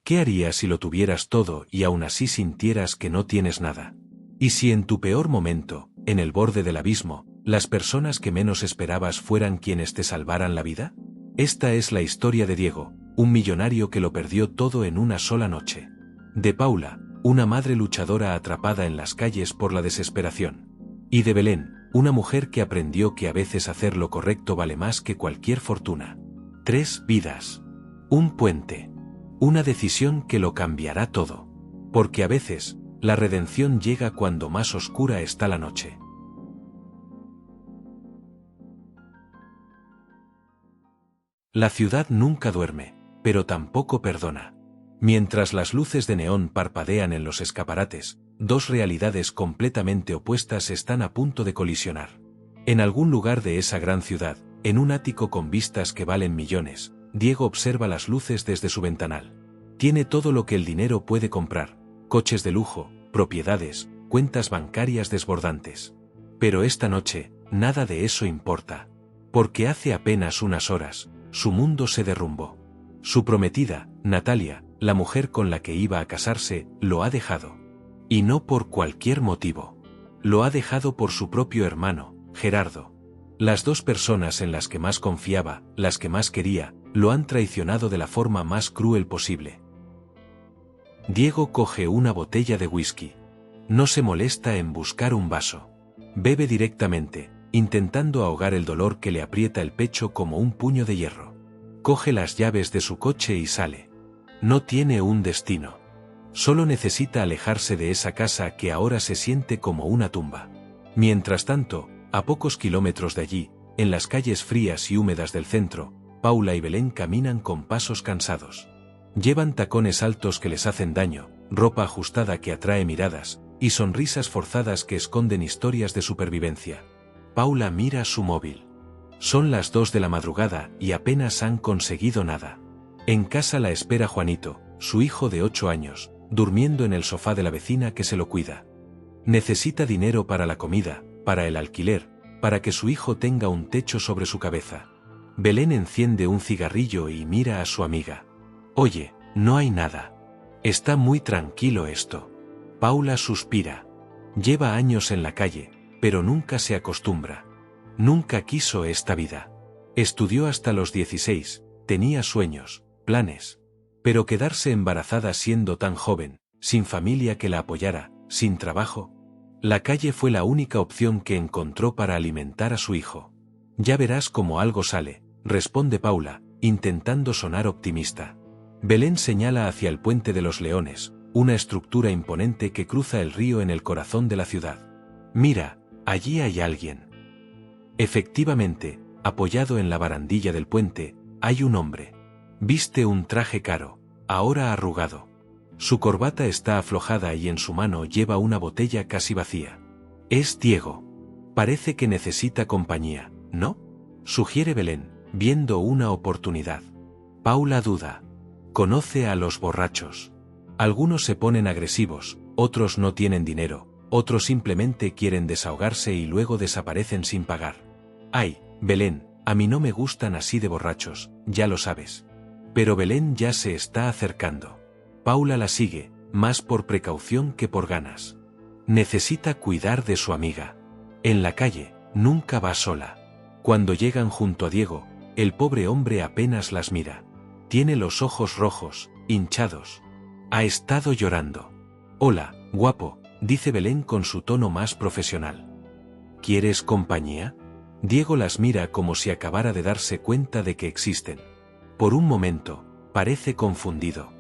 ¿Qué harías si lo tuvieras todo y aún así sintieras que no tienes nada? ¿Y si en tu peor momento, en el borde del abismo, las personas que menos esperabas fueran quienes te salvaran la vida? Esta es la historia de Diego, un millonario que lo perdió todo en una sola noche. De Paula, una madre luchadora atrapada en las calles por la desesperación. Y de Belén, una mujer que aprendió que a veces hacer lo correcto vale más que cualquier fortuna. 3 vidas. Un puente. Una decisión que lo cambiará todo. Porque a veces, la redención llega cuando más oscura está la noche. La ciudad nunca duerme, pero tampoco perdona. Mientras las luces de neón parpadean en los escaparates, dos realidades completamente opuestas están a punto de colisionar. En algún lugar de esa gran ciudad, en un ático con vistas que valen millones, Diego observa las luces desde su ventanal. Tiene todo lo que el dinero puede comprar: coches de lujo, propiedades, cuentas bancarias desbordantes. Pero esta noche, nada de eso importa. Porque hace apenas unas horas, su mundo se derrumbó. Su prometida, Natalia, la mujer con la que iba a casarse, lo ha dejado. Y no por cualquier motivo. Lo ha dejado por su propio hermano, Gerardo. Las dos personas en las que más confiaba, las que más quería, lo han traicionado de la forma más cruel posible. Diego coge una botella de whisky. No se molesta en buscar un vaso. Bebe directamente, intentando ahogar el dolor que le aprieta el pecho como un puño de hierro. Coge las llaves de su coche y sale. No tiene un destino. Solo necesita alejarse de esa casa que ahora se siente como una tumba. Mientras tanto, a pocos kilómetros de allí, en las calles frías y húmedas del centro, Paula y Belén caminan con pasos cansados. Llevan tacones altos que les hacen daño, ropa ajustada que atrae miradas, y sonrisas forzadas que esconden historias de supervivencia. Paula mira su móvil. Son las 2 de la madrugada y apenas han conseguido nada. En casa la espera Juanito, su hijo de 8 años, durmiendo en el sofá de la vecina que se lo cuida. Necesita dinero para la comida, para el alquiler, para que su hijo tenga un techo sobre su cabeza. Belén enciende un cigarrillo y mira a su amiga. Oye, no hay nada. Está muy tranquilo esto. Paula suspira. Lleva años en la calle, pero nunca se acostumbra. Nunca quiso esta vida. Estudió hasta los 16, tenía sueños, planes. Pero quedarse embarazada siendo tan joven, sin familia que la apoyara, sin trabajo. La calle fue la única opción que encontró para alimentar a su hijo. Ya verás cómo algo sale, responde Paula, intentando sonar optimista. Belén señala hacia el Puente de los Leones, una estructura imponente que cruza el río en el corazón de la ciudad. Mira, allí hay alguien. Efectivamente, apoyado en la barandilla del puente, hay un hombre. Viste un traje caro, ahora arrugado. Su corbata está aflojada y en su mano lleva una botella casi vacía. Es Diego. Parece que necesita compañía, ¿no? Sugiere Belén, viendo una oportunidad. Paula duda. Conoce a los borrachos. Algunos se ponen agresivos, otros no tienen dinero, otros simplemente quieren desahogarse y luego desaparecen sin pagar. Ay, Belén, a mí no me gustan así de borrachos, ya lo sabes. Pero Belén ya se está acercando. Paula la sigue, más por precaución que por ganas. Necesita cuidar de su amiga. En la calle, nunca va sola. Cuando llegan junto a Diego, el pobre hombre apenas las mira. Tiene los ojos rojos, hinchados. Ha estado llorando. Hola, guapo, dice Belén con su tono más profesional. ¿Quieres compañía? Diego las mira como si acabara de darse cuenta de que existen. Por un momento, parece confundido.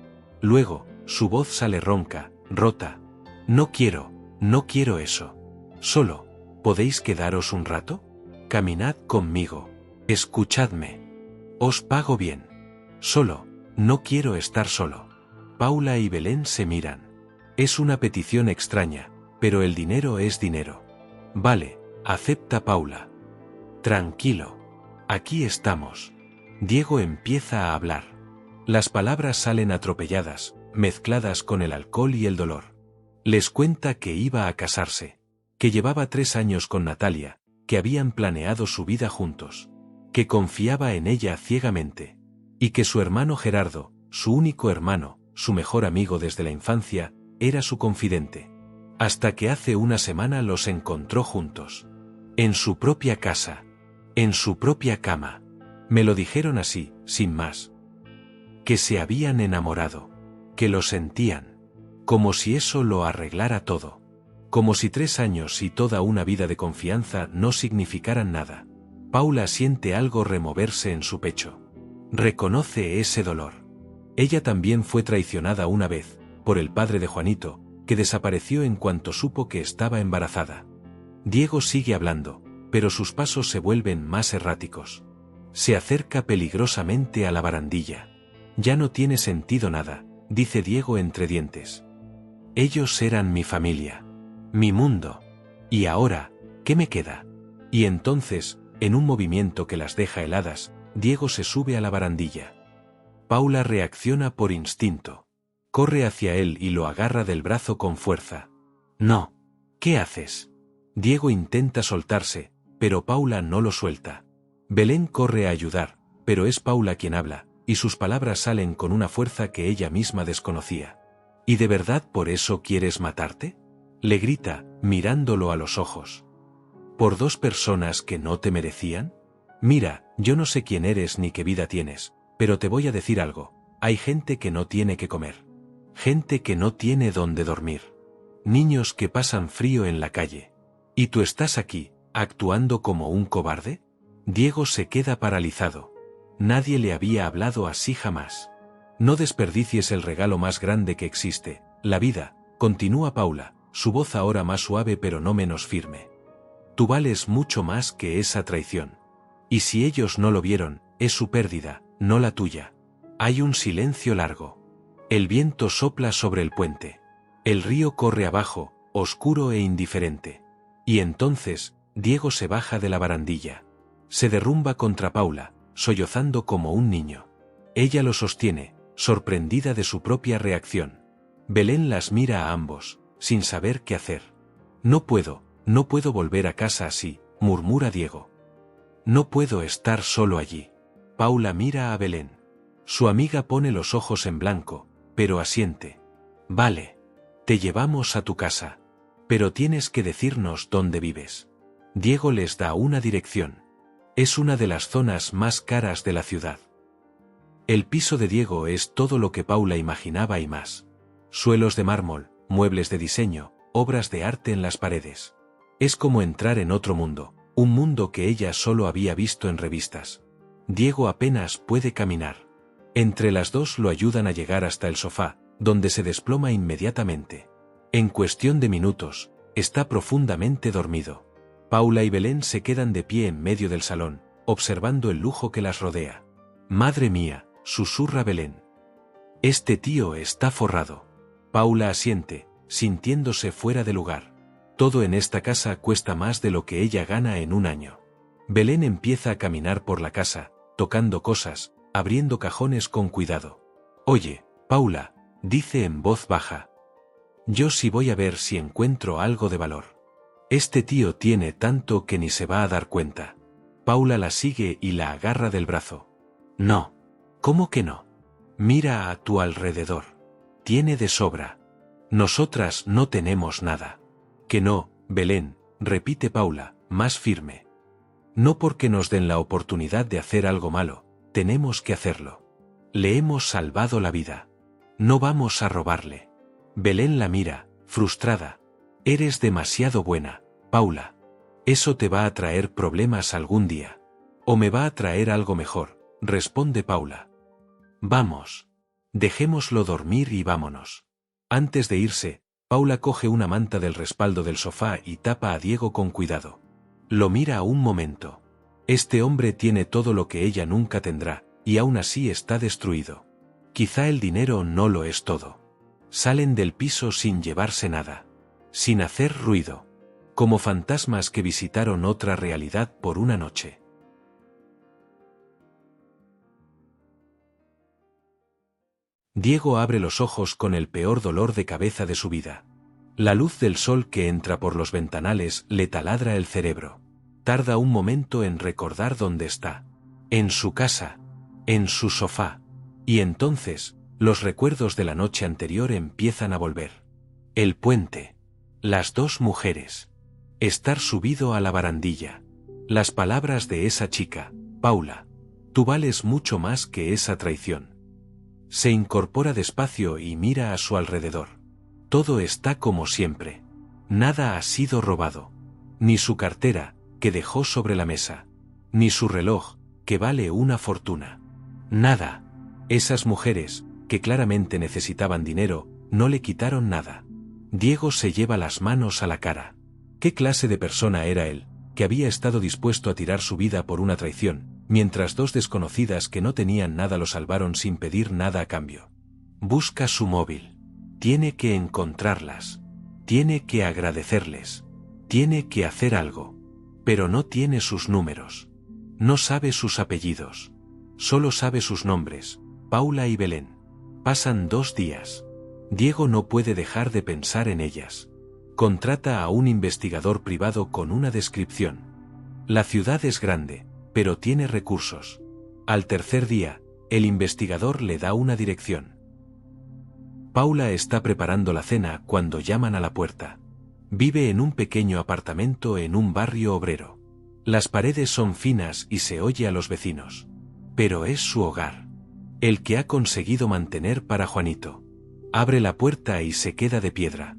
Luego, su voz sale ronca, rota. No quiero eso. Solo, ¿podéis quedaros un rato? Caminad conmigo. Escuchadme. Os pago bien. Solo, no quiero estar solo. Paula y Belén se miran. Es una petición extraña, pero el dinero es dinero. Vale, acepta Paula. Tranquilo. Aquí estamos. Diego empieza a hablar. Las palabras salen atropelladas, mezcladas con el alcohol y el dolor. Les cuenta que iba a casarse, que llevaba 3 años con Natalia, que habían planeado su vida juntos, que confiaba en ella ciegamente, y que su hermano Gerardo, su único hermano, su mejor amigo desde la infancia, era su confidente. Hasta que hace una semana los encontró juntos. En su propia casa. En su propia cama. Me lo dijeron así, sin más. Que se habían enamorado. Que lo sentían. Como si eso lo arreglara todo. Como si 3 años y toda una vida de confianza no significaran nada. Paula siente algo removerse en su pecho. Reconoce ese dolor. Ella también fue traicionada una vez, por el padre de Juanito, que desapareció en cuanto supo que estaba embarazada. Diego sigue hablando, pero sus pasos se vuelven más erráticos. Se acerca peligrosamente a la barandilla. Ya no tiene sentido nada, dice Diego entre dientes. Ellos eran mi familia. Mi mundo. Y ahora, ¿qué me queda? Y entonces, en un movimiento que las deja heladas, Diego se sube a la barandilla. Paula reacciona por instinto. Corre hacia él y lo agarra del brazo con fuerza. No. ¿Qué haces? Diego intenta soltarse, pero Paula no lo suelta. Belén corre a ayudar, pero es Paula quien habla, y sus palabras salen con una fuerza que ella misma desconocía. ¿Y de verdad por eso quieres matarte? Le grita, mirándolo a los ojos. ¿Por 2 personas que no te merecían? Mira, yo no sé quién eres ni qué vida tienes, pero te voy a decir algo, hay gente que no tiene que comer. Gente que no tiene dónde dormir. Niños que pasan frío en la calle. ¿Y tú estás aquí, actuando como un cobarde? Diego se queda paralizado. Nadie le había hablado así jamás. No desperdicies el regalo más grande que existe, la vida, continúa Paula, su voz ahora más suave pero no menos firme. Tú vales mucho más que esa traición. Y si ellos no lo vieron, es su pérdida, no la tuya. Hay un silencio largo. El viento sopla sobre el puente. El río corre abajo, oscuro e indiferente. Y entonces, Diego se baja de la barandilla. Se derrumba contra Paula, sollozando como un niño. Ella lo sostiene, sorprendida de su propia reacción. Belén las mira a ambos, sin saber qué hacer. No puedo volver a casa así, murmura Diego. No puedo estar solo allí. Paula mira a Belén. Su amiga pone los ojos en blanco, pero asiente. Vale. Te llevamos a tu casa. Pero tienes que decirnos dónde vives. Diego les da una dirección. Es una de las zonas más caras de la ciudad. El piso de Diego es todo lo que Paula imaginaba y más. Suelos de mármol, muebles de diseño, obras de arte en las paredes. Es como entrar en otro mundo, un mundo que ella solo había visto en revistas. Diego apenas puede caminar. Entre las dos lo ayudan a llegar hasta el sofá, donde se desploma inmediatamente. En cuestión de minutos, está profundamente dormido. Paula y Belén se quedan de pie en medio del salón, observando el lujo que las rodea. Madre mía, susurra Belén. Este tío está forrado. Paula asiente, sintiéndose fuera de lugar. Todo en esta casa cuesta más de lo que ella gana en un año. Belén empieza a caminar por la casa, tocando cosas, abriendo cajones con cuidado. Oye, Paula, dice en voz baja. Yo sí voy a ver si encuentro algo de valor. Este tío tiene tanto que ni se va a dar cuenta. Paula la sigue y la agarra del brazo. No. ¿Cómo que no? Mira a tu alrededor. Tiene de sobra. Nosotras no tenemos nada. Que no, Belén, repite Paula, más firme. No porque nos den la oportunidad de hacer algo malo, tenemos que hacerlo. Le hemos salvado la vida. No vamos a robarle. Belén la mira, frustrada. Eres demasiado buena, Paula. Eso te va a traer problemas algún día. O me va a traer algo mejor, responde Paula. Vamos. Dejémoslo dormir y vámonos. Antes de irse, Paula coge una manta del respaldo del sofá y tapa a Diego con cuidado. Lo mira un momento. Este hombre tiene todo lo que ella nunca tendrá, y aún así está destruido. Quizá el dinero no lo es todo. Salen del piso sin llevarse nada. Sin hacer ruido. Como fantasmas que visitaron otra realidad por una noche. Diego abre los ojos con el peor dolor de cabeza de su vida. La luz del sol que entra por los ventanales le taladra el cerebro. Tarda un momento en recordar dónde está. En su casa. En su sofá. Y entonces, Los recuerdos de la noche anterior empiezan a volver. El puente. Las dos mujeres. Estar subido a la barandilla. Las palabras de esa chica: Paula, tú vales mucho más que esa traición. Se incorpora despacio y mira a su alrededor. Todo está como siempre. Nada ha sido robado. Ni su cartera, que dejó sobre la mesa. Ni su reloj, que vale una fortuna. Nada. Esas mujeres, que claramente necesitaban dinero, no le quitaron nada. Diego se lleva las manos a la cara. ¿Qué clase de persona era él, que había estado dispuesto a tirar su vida por una traición, mientras dos desconocidas que no tenían nada lo salvaron sin pedir nada a cambio? Busca su móvil. Tiene que encontrarlas. Tiene que agradecerles. Tiene que hacer algo. Pero no tiene sus números. No sabe sus apellidos. Solo sabe sus nombres: Paula y Belén. Pasan 2 días. Diego no puede dejar de pensar en ellas. Contrata a un investigador privado con una descripción. La ciudad es grande, pero tiene recursos. Al tercer día, el investigador le da una dirección. Paula está preparando la cena cuando llaman a la puerta. Vive en un pequeño apartamento en un barrio obrero. Las paredes son finas y se oye a los vecinos. Pero es su hogar. El que ha conseguido mantener para Juanito. Abre la puerta y se queda de piedra.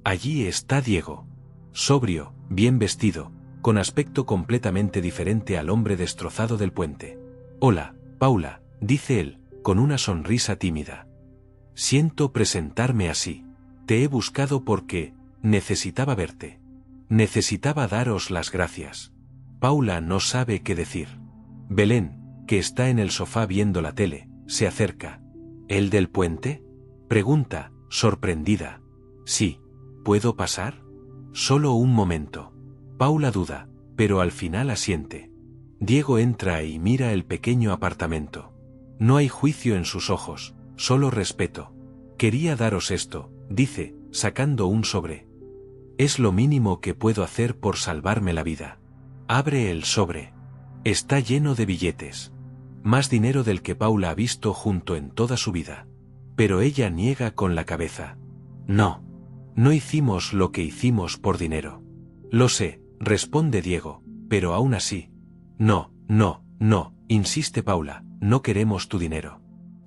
Allí está Diego. Sobrio, bien vestido, con aspecto completamente diferente al hombre destrozado del puente. Hola, Paula, dice él, con una sonrisa tímida. Siento presentarme así. Te he buscado porque necesitaba verte. Necesitaba daros las gracias. Paula no sabe qué decir. Belén, que está en el sofá viendo la tele, se acerca. ¿El del puente?, pregunta, sorprendida. Sí. ¿Puedo pasar? Solo un momento. Paula duda, pero al final asiente. Diego entra y mira el pequeño apartamento. No hay juicio en sus ojos, solo respeto. Quería daros esto, dice, sacando un sobre. Es lo mínimo que puedo hacer por salvarme la vida. Abre el sobre. Está lleno de billetes. Más dinero del que Paula ha visto junto en toda su vida. Pero ella niega con la cabeza. No. No hicimos lo que hicimos por dinero. Lo sé, responde Diego, pero aún así. No, insiste Paula, no queremos tu dinero.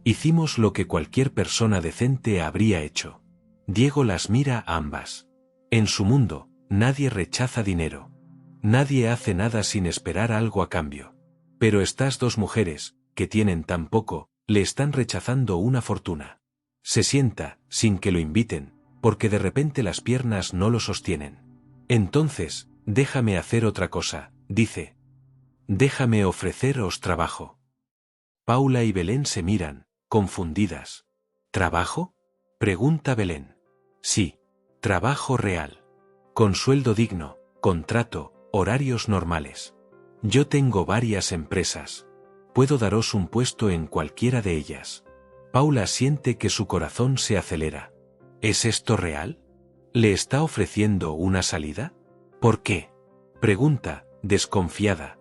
Hicimos lo que cualquier persona decente habría hecho. Diego las mira a ambas. En su mundo, nadie rechaza dinero. Nadie hace nada sin esperar algo a cambio. Pero estas dos mujeres, que tienen tan poco, le están rechazando una fortuna. Se sienta, sin que lo inviten, porque de repente las piernas no lo sostienen. Entonces, déjame hacer otra cosa, dice. Déjame ofreceros trabajo. Paula y Belén se miran, confundidas. ¿Trabajo?, pregunta Belén. Sí, trabajo real. Con sueldo digno, contrato, horarios normales. Yo tengo varias empresas. Puedo daros un puesto en cualquiera de ellas. Paula siente que su corazón se acelera. ¿Es esto real? ¿Le está ofreciendo una salida? ¿Por qué?, pregunta, desconfiada.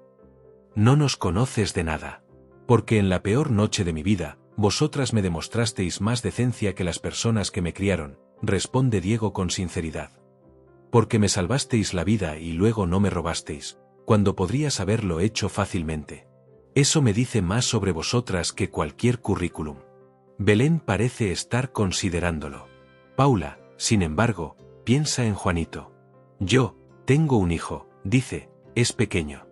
No nos conoces de nada. Porque en la peor noche de mi vida, vosotras me demostrasteis más decencia que las personas que me criaron, responde Diego con sinceridad. Porque me salvasteis la vida y luego no me robasteis, cuando podrías haberlo hecho fácilmente. Eso me dice más sobre vosotras que cualquier currículum. Belén parece estar considerándolo. Paula, sin embargo, piensa en Juanito. Yo tengo un hijo, dice, es pequeño.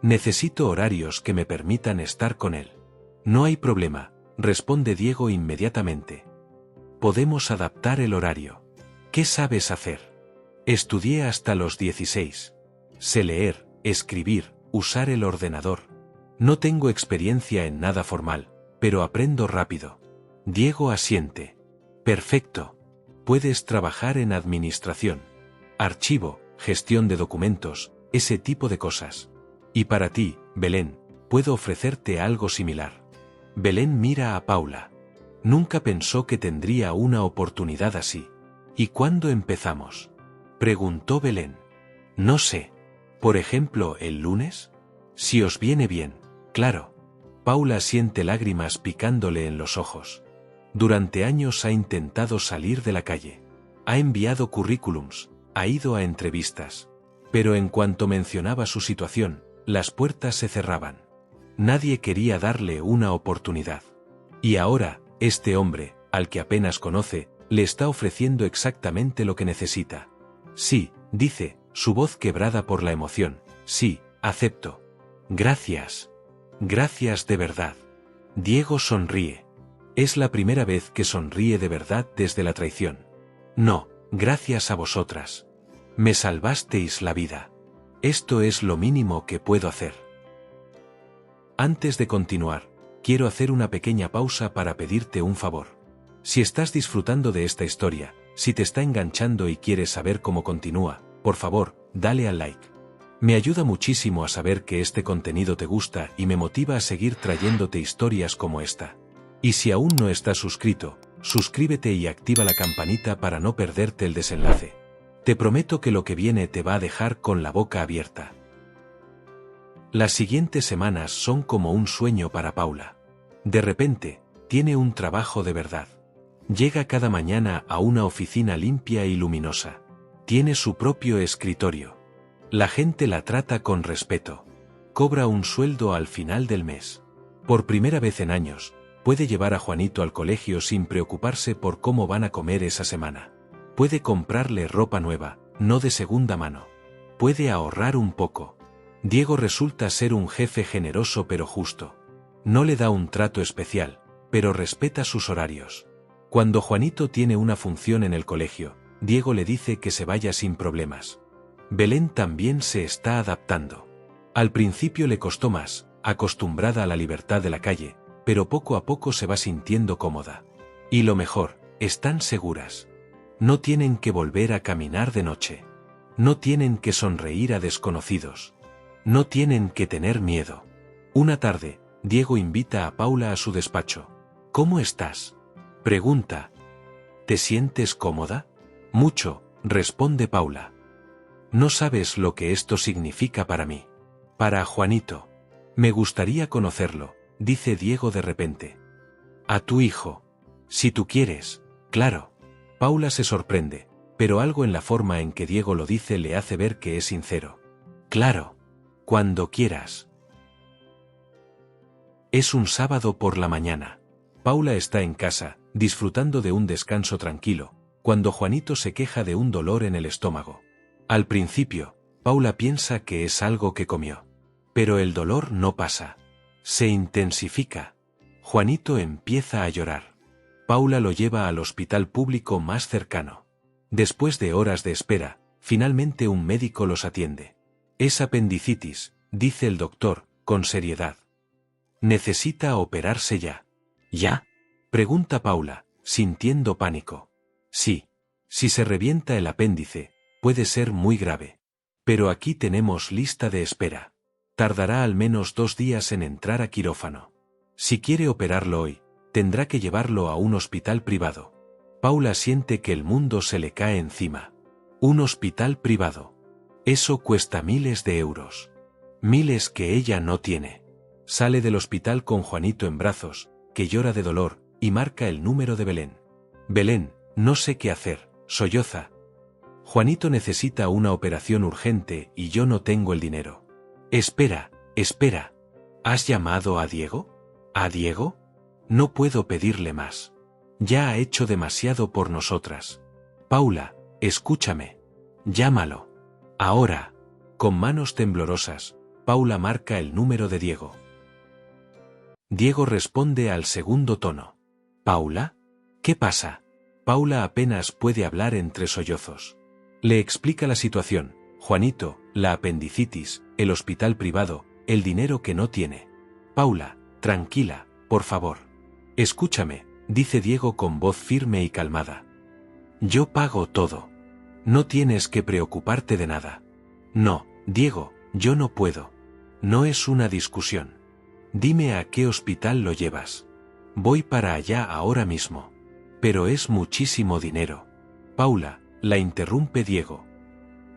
Necesito horarios que me permitan estar con él. No hay problema, responde Diego inmediatamente. Podemos adaptar el horario. ¿Qué sabes hacer? Estudié hasta los 16. Sé leer, escribir, usar el ordenador. No tengo experiencia en nada formal, pero aprendo rápido. Diego asiente. Perfecto. Puedes trabajar en administración, archivo, gestión de documentos, ese tipo de cosas. Y para ti, Belén, puedo ofrecerte algo similar. Belén mira a Paula. Nunca pensó que tendría una oportunidad así. ¿Y cuándo empezamos?, preguntó Belén. No sé. Por ejemplo, ¿el lunes? Si os viene bien, claro. Paula siente lágrimas picándole en los ojos. Durante años ha intentado salir de la calle. Ha enviado currículums, ha ido a entrevistas. Pero en cuanto mencionaba su situación, las puertas se cerraban. Nadie quería darle una oportunidad. Y ahora, este hombre, al que apenas conoce, le está ofreciendo exactamente lo que necesita. Sí, dice, su voz quebrada por la emoción. Sí, acepto. Gracias. Gracias de verdad. Diego sonríe. Es la primera vez que sonríe de verdad desde la traición. No, gracias a vosotras. Me salvasteis la vida. Esto es lo mínimo que puedo hacer. Antes de continuar, quiero hacer una pequeña pausa para pedirte un favor. Si estás disfrutando de esta historia, si te está enganchando y quieres saber cómo continúa, por favor, dale al like. Me ayuda muchísimo a saber que este contenido te gusta y me motiva a seguir trayéndote historias como esta. Y si aún no estás suscrito, suscríbete y activa la campanita para no perderte el desenlace. Te prometo que lo que viene te va a dejar con la boca abierta. Las siguientes semanas son como un sueño para Paula. De repente, tiene un trabajo de verdad. Llega cada mañana a una oficina limpia y luminosa. Tiene su propio escritorio. La gente la trata con respeto. Cobra un sueldo al final del mes. Por primera vez en años, puede llevar a Juanito al colegio sin preocuparse por cómo van a comer esa semana. Puede comprarle ropa nueva, no de segunda mano. Puede ahorrar un poco. Diego resulta ser un jefe generoso pero justo. No le da un trato especial, pero respeta sus horarios. Cuando Juanito tiene una función en el colegio, Diego le dice que se vaya sin problemas. Belén también se está adaptando. Al principio le costó más, acostumbrada a la libertad de la calle, pero poco a poco se va sintiendo cómoda. Y lo mejor, están seguras. No tienen que volver a caminar de noche. No tienen que sonreír a desconocidos. No tienen que tener miedo. Una tarde, Diego invita a Paula a su despacho. ¿Cómo estás?, pregunta. ¿Te sientes cómoda? Mucho, responde Paula. No sabes lo que esto significa para mí. Para Juanito. Me gustaría conocerlo, dice Diego de repente. A tu hijo. Si tú quieres, claro. Paula se sorprende, pero algo en la forma en que Diego lo dice le hace ver que es sincero. Claro. Cuando quieras. Es un sábado por la mañana. Paula está en casa, disfrutando de un descanso tranquilo, cuando Juanito se queja de un dolor en el estómago. Al principio, Paula piensa que es algo que comió. Pero el dolor no pasa. Se intensifica. Juanito empieza a llorar. Paula lo lleva al hospital público más cercano. Después de horas de espera, finalmente un médico los atiende. Es apendicitis, dice el doctor, con seriedad. Necesita operarse ya. ¿Ya?, pregunta Paula, sintiendo pánico. Sí. Si se revienta el apéndice, puede ser muy grave. Pero aquí tenemos lista de espera. Tardará al menos 2 días en entrar a quirófano. Si quiere operarlo hoy, tendrá que llevarlo a un hospital privado. Paula siente que el mundo se le cae encima. Un hospital privado. Eso cuesta miles de euros. Miles que ella no tiene. Sale del hospital con Juanito en brazos, que llora de dolor, y marca el número de Belén. Belén, no sé qué hacer, solloza. Juanito necesita una operación urgente y yo no tengo el dinero. Espera, espera. ¿Has llamado a Diego? ¿A Diego? No puedo pedirle más. Ya ha hecho demasiado por nosotras. Paula, escúchame. Llámalo. Ahora. Con manos temblorosas, Paula marca el número de Diego. Diego responde al segundo tono. ¿Paula? ¿Qué pasa? Paula apenas puede hablar entre sollozos. Le explica la situación: Juanito, la apendicitis, el hospital privado, el dinero que no tiene. Paula, tranquila, por favor. Escúchame, dice Diego con voz firme y calmada. Yo pago todo. No tienes que preocuparte de nada. No, Diego, yo no puedo. No es una discusión. Dime a qué hospital lo llevas. Voy para allá ahora mismo. Pero es muchísimo dinero. Paula, la interrumpe Diego.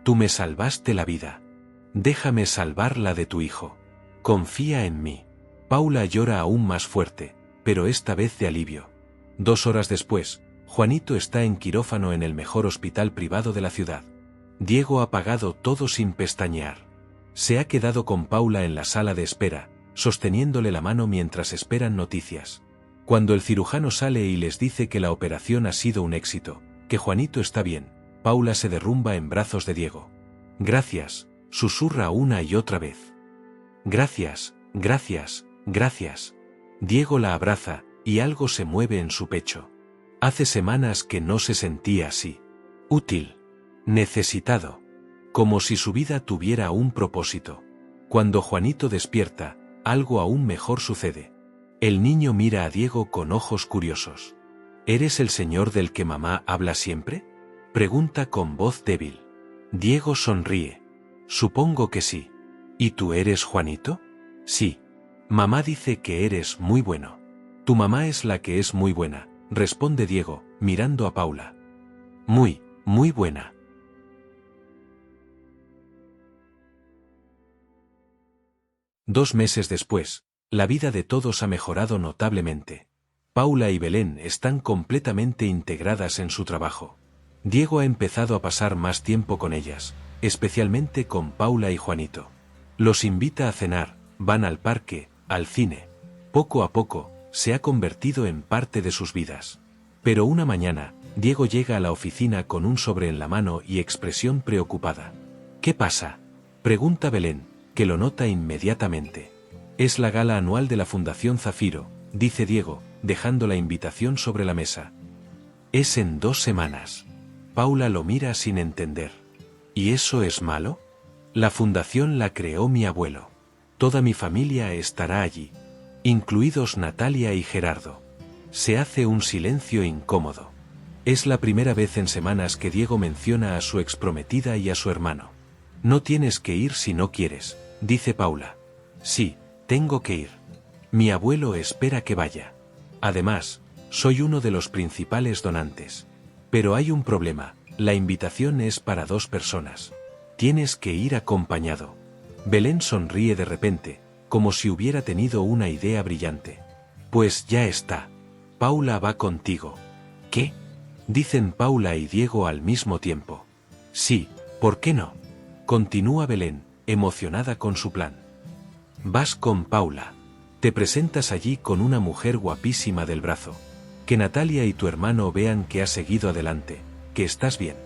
Tú me salvaste la vida. Déjame salvar la de tu hijo. Confía en mí. Paula llora aún más fuerte, pero esta vez de alivio. 2 horas después, Juanito está en quirófano en el mejor hospital privado de la ciudad. Diego ha pagado todo sin pestañear. Se ha quedado con Paula en la sala de espera, sosteniéndole la mano mientras esperan noticias. Cuando el cirujano sale y les dice que la operación ha sido un éxito, que Juanito está bien, Paula se derrumba en brazos de Diego. Gracias, susurra una y otra vez. Gracias, gracias, gracias. Diego la abraza, y algo se mueve en su pecho. Hace semanas que no se sentía así. Útil. Necesitado. Como si su vida tuviera un propósito. Cuando Juanito despierta, algo aún mejor sucede. El niño mira a Diego con ojos curiosos. ¿Eres el señor del que mamá habla siempre?, pregunta con voz débil. Diego sonríe. Supongo que sí. ¿Y tú eres Juanito? Sí. Mamá dice que eres muy bueno. Tu mamá es la que es muy buena, responde Diego, mirando a Paula. Muy, muy buena. Dos meses después, la vida de todos ha mejorado notablemente. Paula y Belén están completamente integradas en su trabajo. Diego ha empezado a pasar más tiempo con ellas, especialmente con Paula y Juanito. Los invita a cenar, van al parque, al cine. Poco a poco, se ha convertido en parte de sus vidas. Pero una mañana, Diego llega a la oficina con un sobre en la mano y expresión preocupada. ¿Qué pasa?, pregunta Belén, que lo nota inmediatamente. Es la gala anual de la Fundación Zafiro, dice Diego, dejando la invitación sobre la mesa. Es en 2 semanas. Paula lo mira sin entender. ¿Y eso es malo? La fundación la creó mi abuelo. Toda mi familia estará allí, incluidos Natalia y Gerardo. Se hace un silencio incómodo. Es la primera vez en semanas que Diego menciona a su exprometida y a su hermano. No tienes que ir si no quieres, dice Paula. Sí, tengo que ir. Mi abuelo espera que vaya. Además, soy uno de los principales donantes. Pero hay un problema, la invitación es para 2 personas. Tienes que ir acompañado. Belén sonríe de repente, como si hubiera tenido una idea brillante. Pues ya está. Paula va contigo. ¿Qué?, dicen Paula y Diego al mismo tiempo. Sí, ¿por qué no?, continúa Belén, emocionada con su plan. Vas con Paula. Te presentas allí con una mujer guapísima del brazo. Que Natalia y tu hermano vean que has seguido adelante, que estás bien.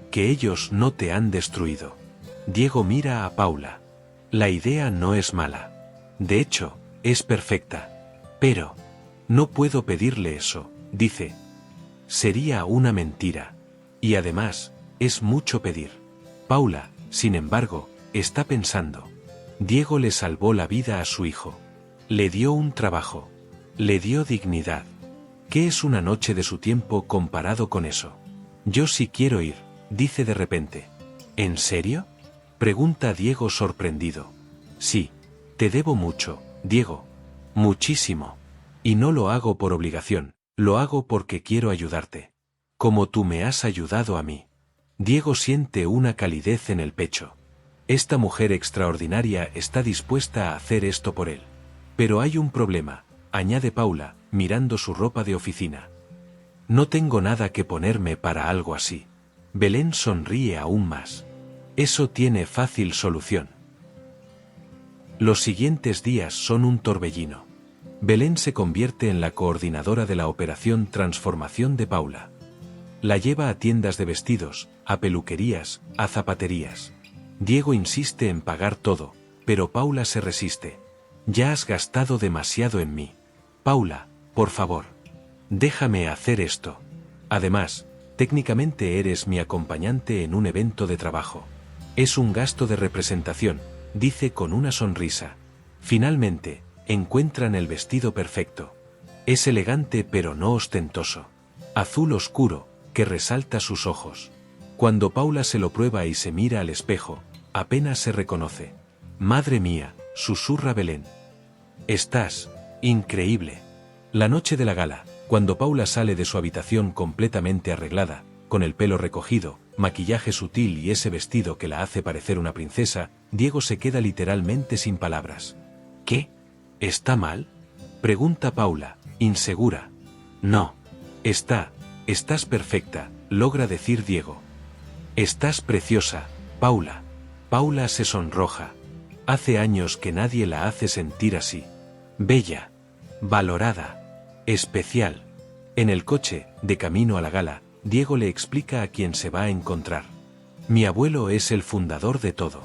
Que ellos no te han destruido. Diego mira a Paula. La idea no es mala. De hecho, es perfecta. Pero no puedo pedirle eso, dice. Sería una mentira. Y además, es mucho pedir. Paula, sin embargo, está pensando. Diego le salvó la vida a su hijo. Le dio un trabajo. Le dio dignidad. ¿Qué es una noche de su tiempo comparado con eso? Yo sí quiero ir, dice de repente. ¿En serio?, pregunta Diego sorprendido. Sí, te debo mucho, Diego. Muchísimo. Y no lo hago por obligación, lo hago porque quiero ayudarte. Como tú me has ayudado a mí. Diego siente una calidez en el pecho. Esta mujer extraordinaria está dispuesta a hacer esto por él. Pero hay un problema, añade Paula, mirando su ropa de oficina. No tengo nada que ponerme para algo así. Belén sonríe aún más. Eso tiene fácil solución. Los siguientes días son un torbellino. Belén se convierte en la coordinadora de la operación Transformación de Paula. La lleva a tiendas de vestidos, a peluquerías, a zapaterías. Diego insiste en pagar todo, pero Paula se resiste. Ya has gastado demasiado en mí. Paula, por favor. Déjame hacer esto. Además, técnicamente eres mi acompañante en un evento de trabajo. Es un gasto de representación, dice con una sonrisa. Finalmente, encuentran el vestido perfecto. Es elegante pero no ostentoso. Azul oscuro, que resalta sus ojos. Cuando Paula se lo prueba y se mira al espejo, apenas se reconoce. Madre mía, susurra Belén. Estás increíble. La noche de la gala, cuando Paula sale de su habitación completamente arreglada, con el pelo recogido, maquillaje sutil y ese vestido que la hace parecer una princesa, Diego se queda literalmente sin palabras. ¿Qué? ¿Está mal?, pregunta Paula, insegura. No. Estás perfecta, logra decir Diego. Estás preciosa, Paula. Paula se sonroja. Hace años que nadie la hace sentir así. Bella, valorada, especial. En el coche, de camino a la gala, Diego le explica a quién se va a encontrar. Mi abuelo es el fundador de todo.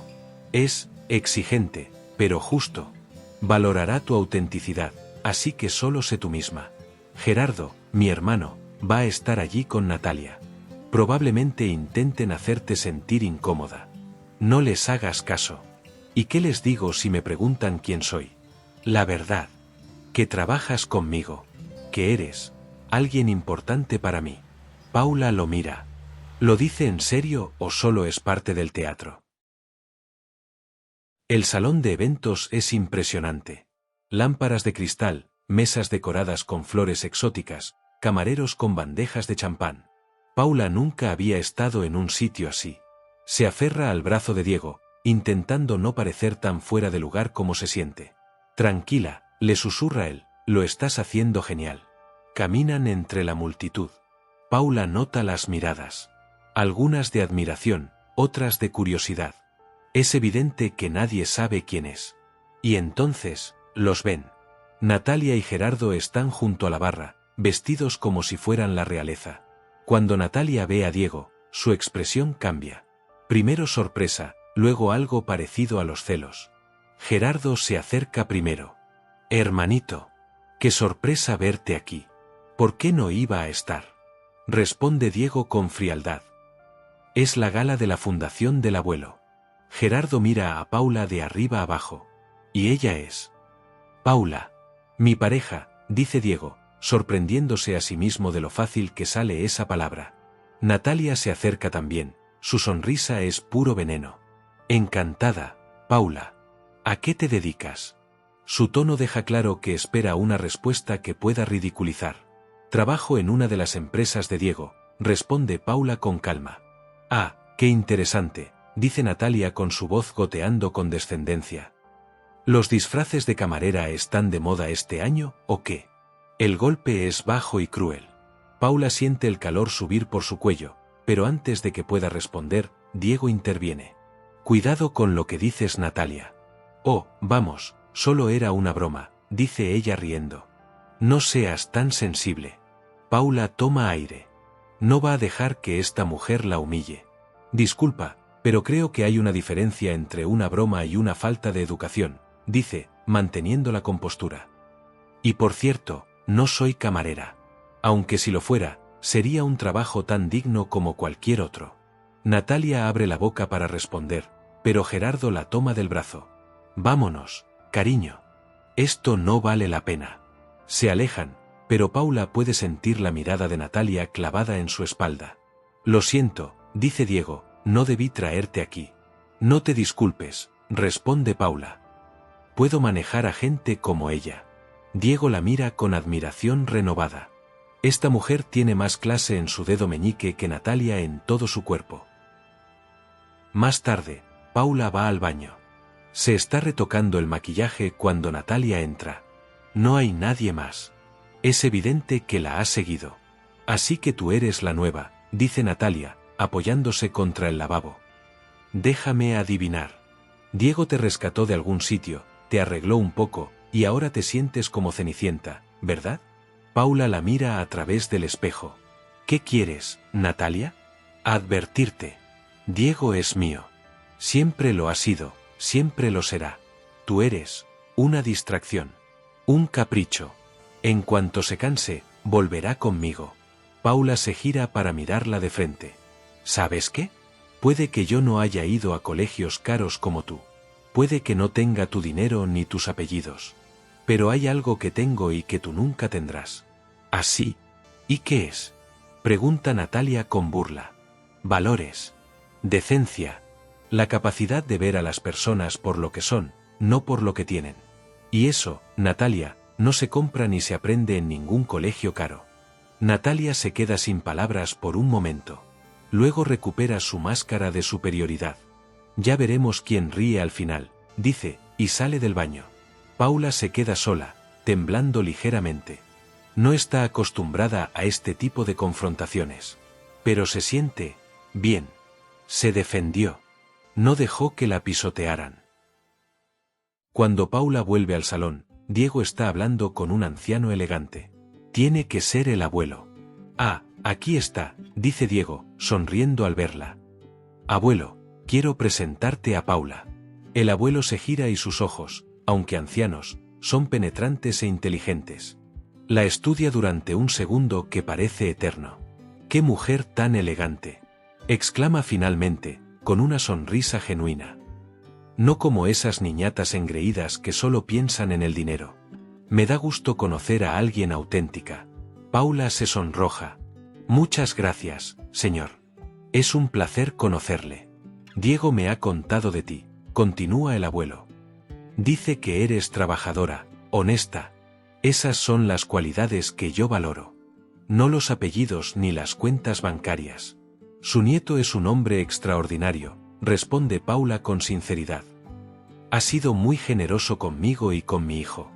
Es exigente, pero justo. Valorará tu autenticidad, así que solo sé tú misma. Gerardo, mi hermano, va a estar allí con Natalia. Probablemente intenten hacerte sentir incómoda. No les hagas caso. ¿Y qué les digo si me preguntan quién soy? La verdad. Que trabajas conmigo. Que eres alguien importante para mí. Paula lo mira. ¿Lo dice en serio o solo es parte del teatro? El salón de eventos es impresionante. Lámparas de cristal, mesas decoradas con flores exóticas, camareros con bandejas de champán. Paula nunca había estado en un sitio así. Se aferra al brazo de Diego, intentando no parecer tan fuera de lugar como se siente. Tranquila, le susurra él, lo estás haciendo genial. Caminan entre la multitud. Paula nota las miradas. Algunas de admiración, otras de curiosidad. Es evidente que nadie sabe quién es. Y entonces, los ven. Natalia y Gerardo están junto a la barra, vestidos como si fueran la realeza. Cuando Natalia ve a Diego, su expresión cambia. Primero sorpresa, luego algo parecido a los celos. Gerardo se acerca primero. Hermanito, qué sorpresa verte aquí. ¿Por qué no iba a estar? Responde Diego con frialdad. Es la gala de la fundación del abuelo. Gerardo mira a Paula de arriba abajo. Y ella es Paula, mi pareja, dice Diego, sorprendiéndose a sí mismo de lo fácil que sale esa palabra. Natalia se acerca también, su sonrisa es puro veneno. Encantada, Paula. ¿A qué te dedicas? Su tono deja claro que espera una respuesta que pueda ridiculizar. Trabajo en una de las empresas de Diego, responde Paula con calma. Ah, qué interesante, dice Natalia con su voz goteando con descendencia. ¿Los disfraces de camarera están de moda este año, o qué? El golpe es bajo y cruel. Paula siente el calor subir por su cuello, pero antes de que pueda responder, Diego interviene. Cuidado con lo que dices, Natalia. Oh, vamos, solo era una broma, dice ella riendo. No seas tan sensible. Paula toma aire. No va a dejar que esta mujer la humille. Disculpa, pero creo que hay una diferencia entre una broma y una falta de educación, dice, manteniendo la compostura. Y por cierto, no soy camarera. Aunque si lo fuera, sería un trabajo tan digno como cualquier otro. Natalia abre la boca para responder, pero Gerardo la toma del brazo. Vámonos, cariño. Esto no vale la pena. Se alejan, pero Paula puede sentir la mirada de Natalia clavada en su espalda. Lo siento, dice Diego, no debí traerte aquí. No te disculpes, responde Paula. Puedo manejar a gente como ella. Diego la mira con admiración renovada. Esta mujer tiene más clase en su dedo meñique que Natalia en todo su cuerpo. Más tarde, Paula va al baño. Se está retocando el maquillaje cuando Natalia entra. No hay nadie más. Es evidente que la ha seguido. Así que tú eres la nueva, dice Natalia, apoyándose contra el lavabo. Déjame adivinar. Diego te rescató de algún sitio, te arregló un poco, y ahora te sientes como Cenicienta, ¿verdad? Paula la mira a través del espejo. ¿Qué quieres, Natalia? Advertirte. Diego es mío. Siempre lo ha sido, siempre lo será. Tú eres una distracción. Un capricho. En cuanto se canse, volverá conmigo. Paula se gira para mirarla de frente. ¿Sabes qué? Puede que yo no haya ido a colegios caros como tú. Puede que no tenga tu dinero ni tus apellidos. Pero hay algo que tengo y que tú nunca tendrás. ¿Así? ¿Y qué es? Pregunta Natalia con burla. Valores. Decencia. La capacidad de ver a las personas por lo que son, no por lo que tienen. Y eso, Natalia, no se compra ni se aprende en ningún colegio caro. Natalia se queda sin palabras por un momento. Luego recupera su máscara de superioridad. Ya veremos quién ríe al final, dice, y sale del baño. Paula se queda sola, temblando ligeramente. No está acostumbrada a este tipo de confrontaciones. Pero se siente bien. Se defendió. No dejó que la pisotearan. Cuando Paula vuelve al salón, Diego está hablando con un anciano elegante. Tiene que ser el abuelo. Ah, aquí está, dice Diego, sonriendo al verla. Abuelo, quiero presentarte a Paula. El abuelo se gira y sus ojos, aunque ancianos, son penetrantes e inteligentes. La estudia durante un segundo que parece eterno. ¡Qué mujer tan elegante!, exclama finalmente, con una sonrisa genuina. No como esas niñatas engreídas que solo piensan en el dinero. Me da gusto conocer a alguien auténtica. Paula se sonroja. Muchas gracias, señor. Es un placer conocerle. Diego me ha contado de ti, continúa el abuelo. Dice que eres trabajadora, honesta. Esas son las cualidades que yo valoro. No los apellidos ni las cuentas bancarias. Su nieto es un hombre extraordinario, responde Paula con sinceridad. Ha sido muy generoso conmigo y con mi hijo.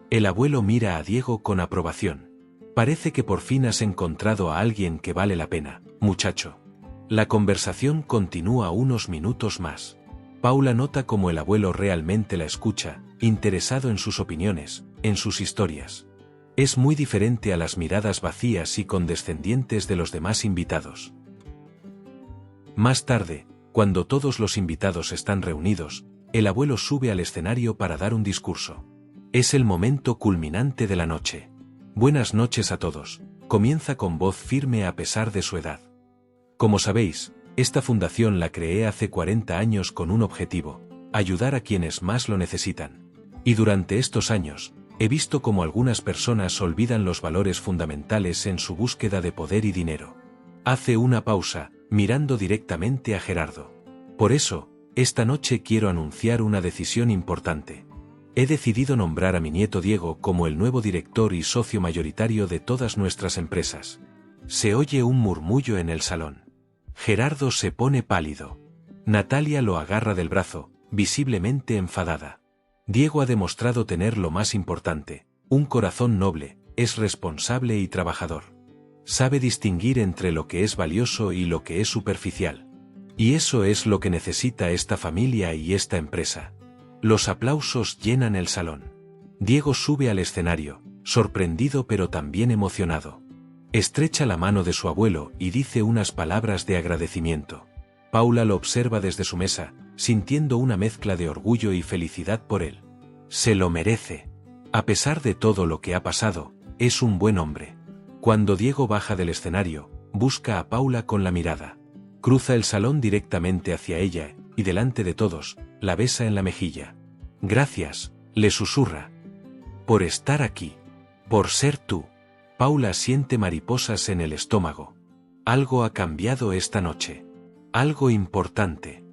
El abuelo mira a Diego con aprobación. Parece que por fin has encontrado a alguien que vale la pena, muchacho. La conversación continúa unos minutos más. Paula nota cómo el abuelo realmente la escucha, interesado en sus opiniones, en sus historias. Es muy diferente a las miradas vacías y condescendientes de los demás invitados. Más tarde, cuando todos los invitados están reunidos, el abuelo sube al escenario para dar un discurso. Es el momento culminante de la noche. Buenas noches a todos, comienza con voz firme a pesar de su edad. Como sabéis, esta fundación la creé hace 40 años con un objetivo: ayudar a quienes más lo necesitan. Y durante estos años, he visto cómo algunas personas olvidan los valores fundamentales en su búsqueda de poder y dinero. Hace una pausa, mirando directamente a Gerardo. Por eso, esta noche quiero anunciar una decisión importante. He decidido nombrar a mi nieto Diego como el nuevo director y socio mayoritario de todas nuestras empresas. Se oye un murmullo en el salón. Gerardo se pone pálido. Natalia lo agarra del brazo, visiblemente enfadada. Diego ha demostrado tener lo más importante, un corazón noble, es responsable y trabajador. Sabe distinguir entre lo que es valioso y lo que es superficial. Y eso es lo que necesita esta familia y esta empresa. Los aplausos llenan el salón. Diego sube al escenario, sorprendido pero también emocionado. Estrecha la mano de su abuelo y dice unas palabras de agradecimiento. Paula lo observa desde su mesa, sintiendo una mezcla de orgullo y felicidad por él. Se lo merece. A pesar de todo lo que ha pasado, es un buen hombre. Cuando Diego baja del escenario, busca a Paula con la mirada. Cruza el salón directamente hacia ella, y delante de todos, la besa en la mejilla. Gracias, le susurra. Por estar aquí. Por ser tú. Paula siente mariposas en el estómago. Algo ha cambiado esta noche. Algo importante.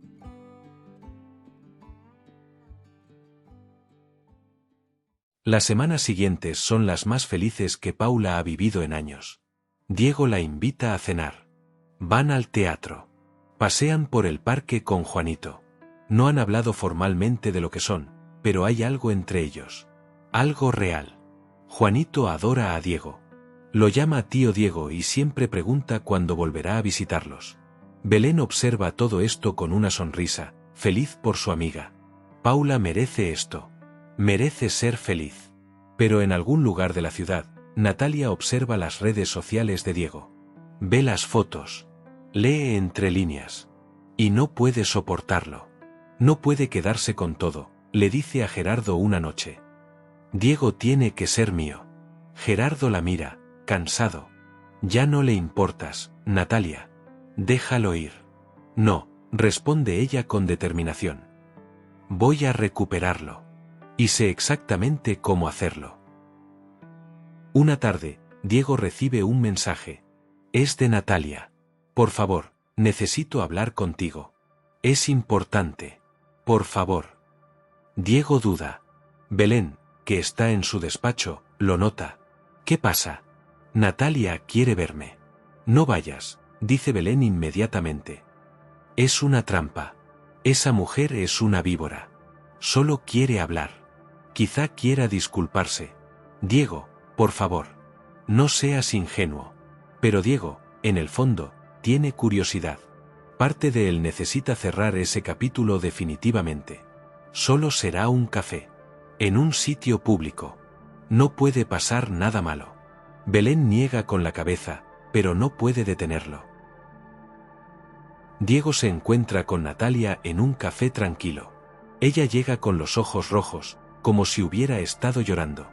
Las semanas siguientes son las más felices que Paula ha vivido en años. Diego la invita a cenar. Van al teatro. Pasean por el parque con Juanito. No han hablado formalmente de lo que son, pero hay algo entre ellos. Algo real. Juanito adora a Diego. Lo llama tío Diego y siempre pregunta cuándo volverá a visitarlos. Belén observa todo esto con una sonrisa, feliz por su amiga. Paula merece esto. Merece ser feliz. Pero en algún lugar de la ciudad, Natalia observa las redes sociales de Diego. Ve las fotos. Lee entre líneas. Y no puede soportarlo. No puede quedarse con todo, le dice a Gerardo una noche. Diego tiene que ser mío. Gerardo la mira, cansado. Ya no le importas, Natalia. Déjalo ir. No, responde ella con determinación. Voy a recuperarlo. Y sé exactamente cómo hacerlo. Una tarde, Diego recibe un mensaje. Es de Natalia. Por favor, necesito hablar contigo. Es importante. Por favor. Diego duda. Belén, que está en su despacho, lo nota. ¿Qué pasa? Natalia quiere verme. No vayas, dice Belén inmediatamente. Es una trampa. Esa mujer es una víbora. Solo quiere hablar. Quizá quiera disculparse. Diego, por favor. No seas ingenuo. Pero Diego, en el fondo, tiene curiosidad. Parte de él necesita cerrar ese capítulo definitivamente. Solo será un café. En un sitio público. No puede pasar nada malo. Belén niega con la cabeza, pero no puede detenerlo. Diego se encuentra con Natalia en un café tranquilo. Ella llega con los ojos rojos, como si hubiera estado llorando.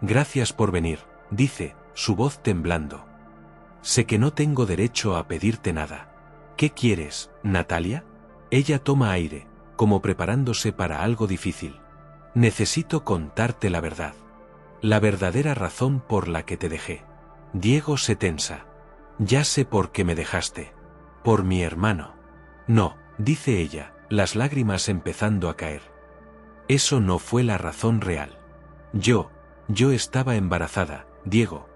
Gracias por venir, dice, su voz temblando. Sé que no tengo derecho a pedirte nada. ¿Qué quieres, Natalia? Ella toma aire, como preparándose para algo difícil. Necesito contarte la verdad. La verdadera razón por la que te dejé. Diego se tensa. Ya sé por qué me dejaste. Por mi hermano. No, dice ella, las lágrimas empezando a caer. Eso no fue la razón real. Yo estaba embarazada, Diego.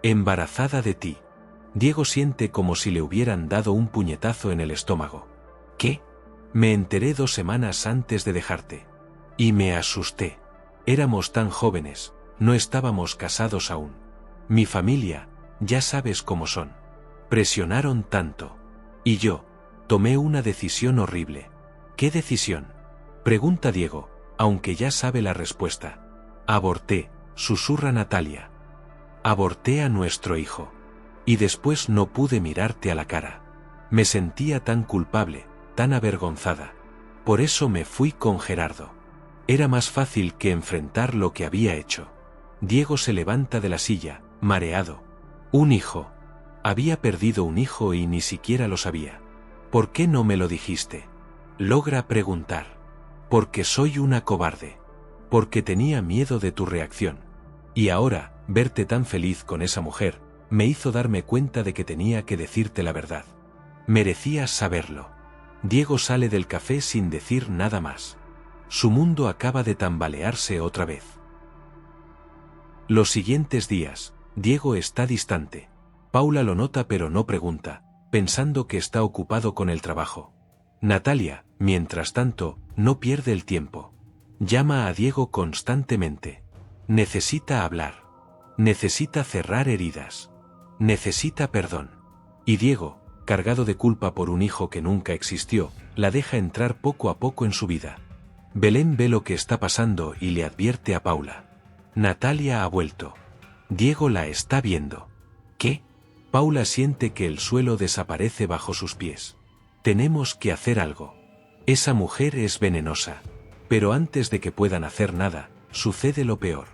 Embarazada de ti. Diego siente como si le hubieran dado un puñetazo en el estómago. ¿Qué? Me enteré 2 semanas antes de dejarte. Y me asusté. Éramos tan jóvenes, no estábamos casados aún. Mi familia, ya sabes cómo son. Presionaron tanto. Y yo, tomé una decisión horrible. ¿Qué decisión? Pregunta Diego, aunque ya sabe la respuesta. Aborté, susurra Natalia. Aborté a nuestro hijo. Y después no pude mirarte a la cara. Me sentía tan culpable, tan avergonzada. Por eso me fui con Gerardo. Era más fácil que enfrentar lo que había hecho. Diego se levanta de la silla, mareado. Un hijo. Había perdido un hijo y ni siquiera lo sabía. ¿Por qué no me lo dijiste? Logra preguntar. Porque soy una cobarde. Porque tenía miedo de tu reacción. Y ahora, verte tan feliz con esa mujer, me hizo darme cuenta de que tenía que decirte la verdad. Merecías saberlo. Diego sale del café sin decir nada más. Su mundo acaba de tambalearse otra vez. Los siguientes días, Diego está distante. Paula lo nota pero no pregunta, pensando que está ocupado con el trabajo. Natalia, mientras tanto, no pierde el tiempo. Llama a Diego constantemente. Necesita hablar. Necesita cerrar heridas. Necesita perdón. Y Diego, cargado de culpa por un hijo que nunca existió, la deja entrar poco a poco en su vida. Belén ve lo que está pasando y le advierte a Paula. Natalia ha vuelto. Diego la está viendo. ¿Qué? Paula siente que el suelo desaparece bajo sus pies. Tenemos que hacer algo. Esa mujer es venenosa. Pero antes de que puedan hacer nada, sucede lo peor.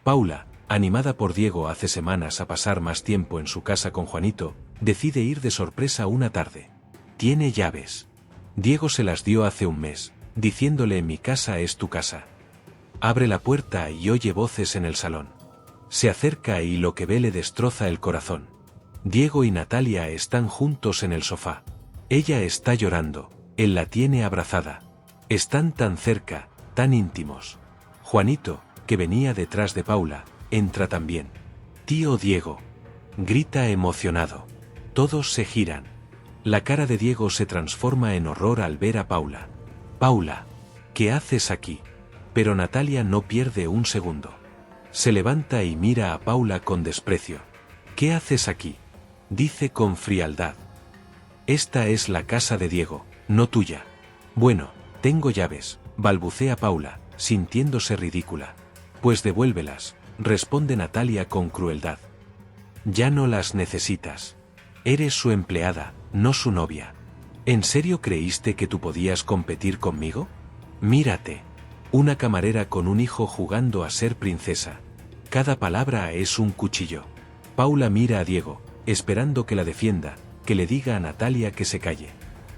Paula, animada por Diego hace semanas a pasar más tiempo en su casa con Juanito, decide ir de sorpresa una tarde. Tiene llaves. Diego se las dio hace un mes, diciéndole mi casa es tu casa. Abre la puerta y oye voces en el salón. Se acerca y lo que ve le destroza el corazón. Diego y Natalia están juntos en el sofá. Ella está llorando, él la tiene abrazada. Están tan cerca, tan íntimos. Juanito, que venía detrás de Paula, entra también. Tío Diego. Grita emocionado. Todos se giran. La cara de Diego se transforma en horror al ver a Paula. Paula, ¿qué haces aquí? Pero Natalia no pierde un segundo. Se levanta y mira a Paula con desprecio. ¿Qué haces aquí? Dice con frialdad. Esta es la casa de Diego, no tuya. Bueno, tengo llaves, balbucea Paula, sintiéndose ridícula. Pues devuélvelas, responde Natalia con crueldad. Ya no las necesitas. Eres su empleada, no su novia. ¿En serio creíste que tú podías competir conmigo? Mírate. Una camarera con un hijo jugando a ser princesa. Cada palabra es un cuchillo. Paula mira a Diego, esperando que la defienda, que le diga a Natalia que se calle.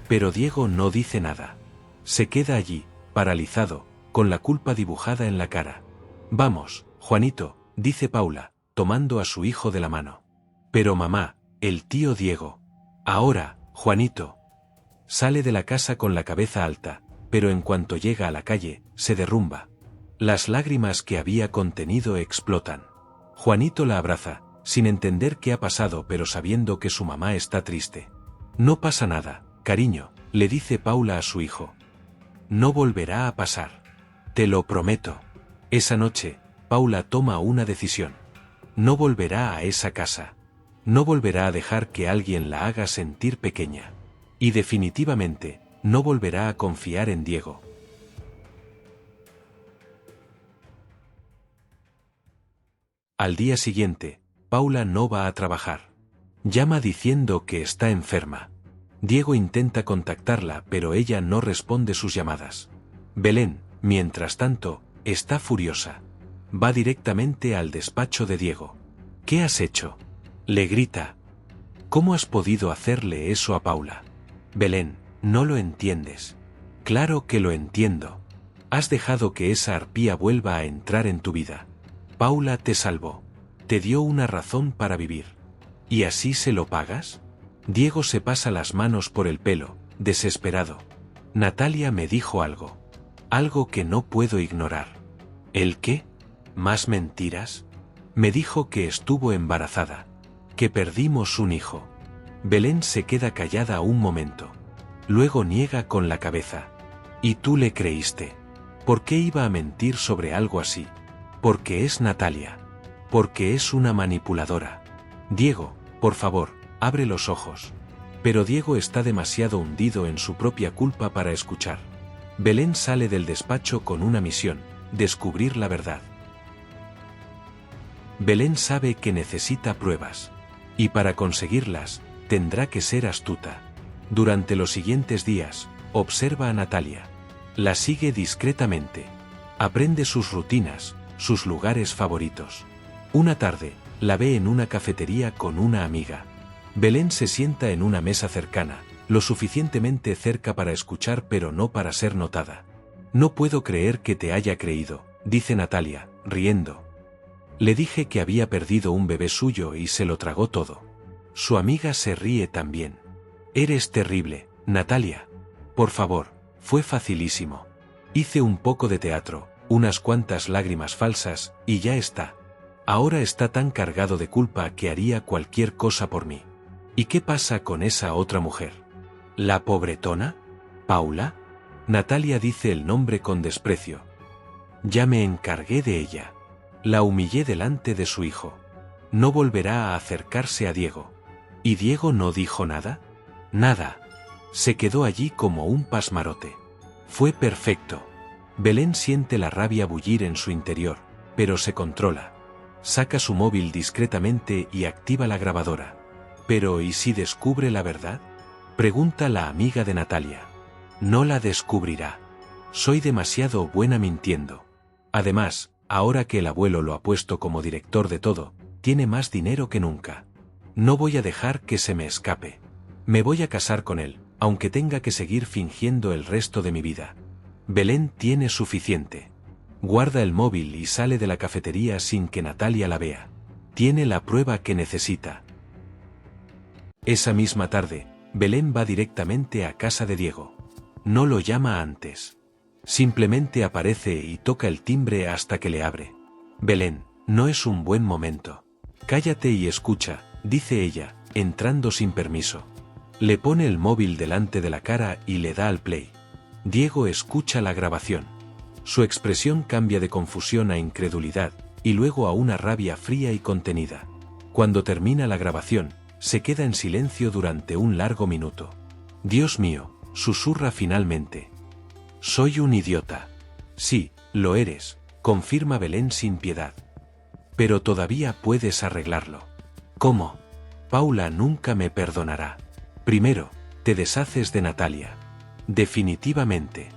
Pero Diego no dice nada. Se queda allí, paralizado, con la culpa dibujada en la cara. Vamos, Juanito, dice Paula, tomando a su hijo de la mano. Pero mamá, el tío Diego. Ahora, Juanito. Sale de la casa con la cabeza alta, pero en cuanto llega a la calle, se derrumba. Las lágrimas que había contenido explotan. Juanito la abraza, sin entender qué ha pasado pero sabiendo que su mamá está triste. No pasa nada, cariño, le dice Paula a su hijo. No volverá a pasar. Te lo prometo. Esa noche, Paula toma una decisión. No volverá a esa casa. No volverá a dejar que alguien la haga sentir pequeña. Y definitivamente, no volverá a confiar en Diego. Al día siguiente, Paula no va a trabajar. Llama diciendo que está enferma. Diego intenta contactarla, pero ella no responde sus llamadas. Belén, mientras tanto, está furiosa. Va directamente al despacho de Diego. ¿Qué has hecho?, le grita. ¿Cómo has podido hacerle eso a Paula? Belén, no lo entiendes. Claro que lo entiendo. Has dejado que esa arpía vuelva a entrar en tu vida. Paula te salvó. Te dio una razón para vivir. ¿Y así se lo pagas? Diego se pasa las manos por el pelo, desesperado. Natalia me dijo algo. Algo que no puedo ignorar. ¿El qué? ¿Más mentiras? Me dijo que estuvo embarazada. Que perdimos un hijo. Belén se queda callada un momento. Luego niega con la cabeza. ¿Y tú le creíste? ¿Por qué iba a mentir sobre algo así? Porque es Natalia. Porque es una manipuladora. Diego, por favor, abre los ojos. Pero Diego está demasiado hundido en su propia culpa para escuchar. Belén sale del despacho con una misión: descubrir la verdad. Belén sabe que necesita pruebas. Y para conseguirlas, tendrá que ser astuta. Durante los siguientes días, observa a Natalia. La sigue discretamente. Aprende sus rutinas, sus lugares favoritos. Una tarde, la ve en una cafetería con una amiga. Belén se sienta en una mesa cercana, lo suficientemente cerca para escuchar pero no para ser notada. No puedo creer que te haya creído, dice Natalia, riendo. Le dije que había perdido un bebé suyo y se lo tragó todo. Su amiga se ríe también. Eres terrible, Natalia. Por favor, fue facilísimo. Hice un poco de teatro, unas cuantas lágrimas falsas, y ya está. Ahora está tan cargado de culpa que haría cualquier cosa por mí. ¿Y qué pasa con esa otra mujer? ¿La pobretona? ¿Paula? Natalia dice el nombre con desprecio. Ya me encargué de ella. La humillé delante de su hijo. No volverá a acercarse a Diego. ¿Y Diego no dijo nada? Nada. Se quedó allí como un pasmarote. Fue perfecto. Belén siente la rabia bullir en su interior, pero se controla. Saca su móvil discretamente y activa la grabadora. ¿Pero y si descubre la verdad?, pregunta la amiga de Natalia. No la descubrirá. Soy demasiado buena mintiendo. Además, ahora que el abuelo lo ha puesto como director de todo, tiene más dinero que nunca. No voy a dejar que se me escape. Me voy a casar con él, aunque tenga que seguir fingiendo el resto de mi vida. Belén tiene suficiente. Guarda el móvil y sale de la cafetería sin que Natalia la vea. Tiene la prueba que necesita. Esa misma tarde, Belén va directamente a casa de Diego. No lo llama antes. Simplemente aparece y toca el timbre hasta que le abre. Belén, no es un buen momento. Cállate y escucha, dice ella, entrando sin permiso. Le pone el móvil delante de la cara y le da al play. Diego escucha la grabación. Su expresión cambia de confusión a incredulidad, y luego a una rabia fría y contenida. Cuando termina la grabación, se queda en silencio durante un largo minuto. Dios mío, susurra finalmente. Soy un idiota. Sí, lo eres, confirma Belén sin piedad. Pero todavía puedes arreglarlo. ¿Cómo? Paula nunca me perdonará. Primero, te deshaces de Natalia. Definitivamente.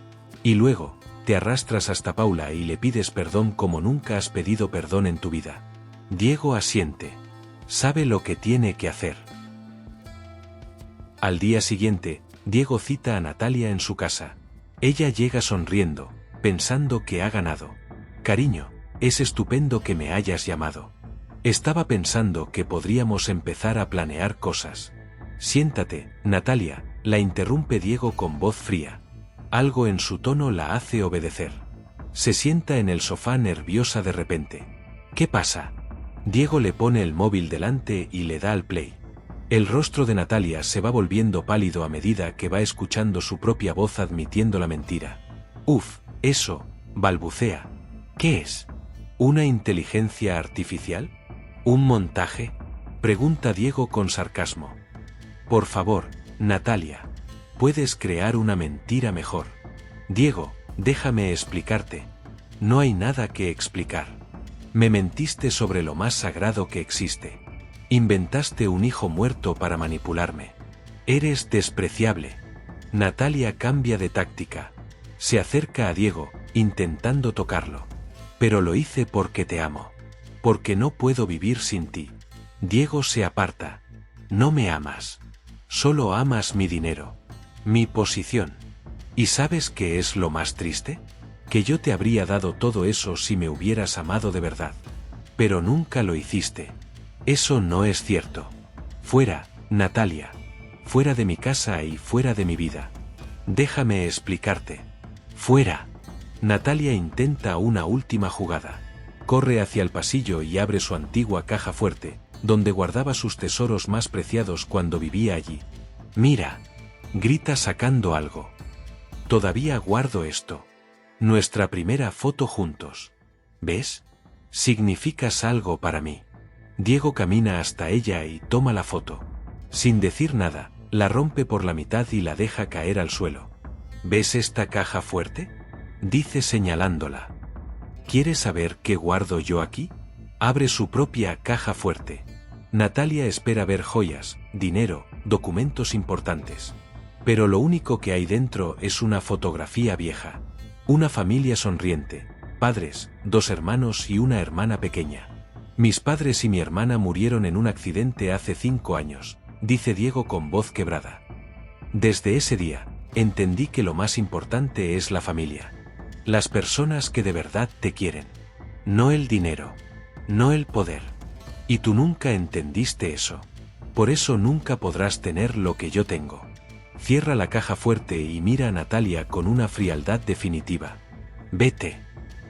Y luego, te arrastras hasta Paula y le pides perdón como nunca has pedido perdón en tu vida. Diego asiente. Sabe lo que tiene que hacer. Al día siguiente, Diego cita a Natalia en su casa. Ella llega sonriendo, pensando que ha ganado. Cariño, es estupendo que me hayas llamado. Estaba pensando que podríamos empezar a planear cosas. Siéntate, Natalia, la interrumpe Diego con voz fría. Algo en su tono la hace obedecer. Se sienta en el sofá nerviosa de repente. ¿Qué pasa? Diego le pone el móvil delante y le da al play. El rostro de Natalia se va volviendo pálido a medida que va escuchando su propia voz admitiendo la mentira. Uf, eso, balbucea. ¿Qué es? ¿Una inteligencia artificial? ¿Un montaje? Pregunta Diego con sarcasmo. Por favor, Natalia. Puedes crear una mentira mejor. Diego, déjame explicarte. No hay nada que explicar. Me mentiste sobre lo más sagrado que existe. Inventaste un hijo muerto para manipularme. Eres despreciable. Natalia cambia de táctica. Se acerca a Diego, intentando tocarlo. Pero lo hice porque te amo. Porque no puedo vivir sin ti. Diego se aparta. No me amas. Solo amas mi dinero. Mi posición. ¿Y sabes qué es lo más triste? Que yo te habría dado todo eso si me hubieras amado de verdad. Pero nunca lo hiciste. Eso no es cierto. Fuera, Natalia. Fuera de mi casa y fuera de mi vida. Déjame explicarte. Fuera. Natalia intenta una última jugada. Corre hacia el pasillo y abre su antigua caja fuerte, donde guardaba sus tesoros más preciados cuando vivía allí. Mira. Grita sacando algo. Todavía guardo esto. Nuestra primera foto juntos. ¿Ves? Significas algo para mí. Diego camina hasta ella y toma la foto. Sin decir nada, la rompe por la mitad y la deja caer al suelo. ¿Ves esta caja fuerte? Dice señalándola. ¿Quieres saber qué guardo yo aquí? Abre su propia caja fuerte. Natalia espera ver joyas, dinero, documentos importantes. Pero lo único que hay dentro es una fotografía vieja. Una familia sonriente, padres, 2 hermanos y una hermana pequeña. Mis padres y mi hermana murieron en un accidente hace 5 años, dice Diego con voz quebrada. Desde ese día, entendí que lo más importante es la familia. Las personas que de verdad te quieren. No el dinero. No el poder. Y tú nunca entendiste eso. Por eso nunca podrás tener lo que yo tengo. Cierra la caja fuerte y mira a Natalia con una frialdad definitiva. Vete.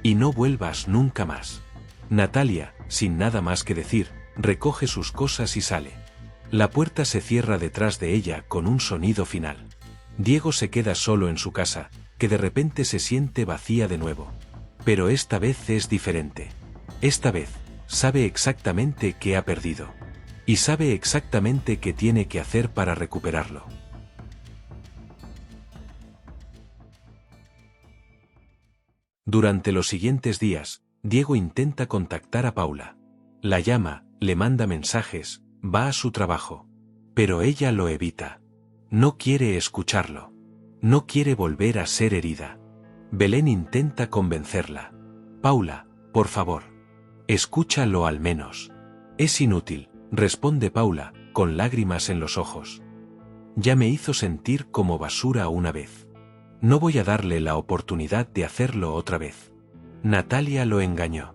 Y no vuelvas nunca más. Natalia, sin nada más que decir, recoge sus cosas y sale. La puerta se cierra detrás de ella con un sonido final. Diego se queda solo en su casa, que de repente se siente vacía de nuevo. Pero esta vez es diferente. Esta vez, sabe exactamente qué ha perdido. Y sabe exactamente qué tiene que hacer para recuperarlo. Durante los siguientes días, Diego intenta contactar a Paula. La llama, le manda mensajes, va a su trabajo. Pero ella lo evita. No quiere escucharlo. No quiere volver a ser herida. Belén intenta convencerla. Paula, por favor. Escúchalo al menos. Es inútil, responde Paula, con lágrimas en los ojos. Ya me hizo sentir como basura una vez. No voy a darle la oportunidad de hacerlo otra vez. Natalia lo engañó.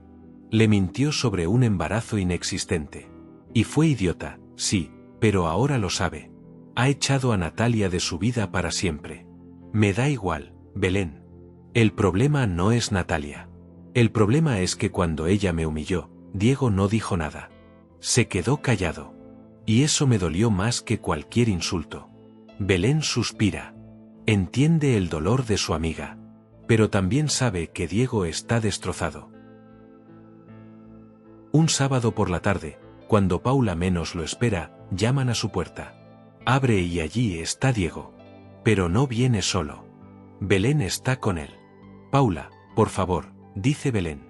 Le mintió sobre un embarazo inexistente. Y fue idiota, sí, pero ahora lo sabe. Ha echado a Natalia de su vida para siempre. Me da igual, Belén. El problema no es Natalia. El problema es que cuando ella me humilló, Diego no dijo nada. Se quedó callado. Y eso me dolió más que cualquier insulto. Belén suspira. Entiende el dolor de su amiga. Pero también sabe que Diego está destrozado. Un sábado por la tarde, cuando Paula menos lo espera, llaman a su puerta. Abre y allí está Diego. Pero no viene solo. Belén está con él. Paula, por favor, dice Belén.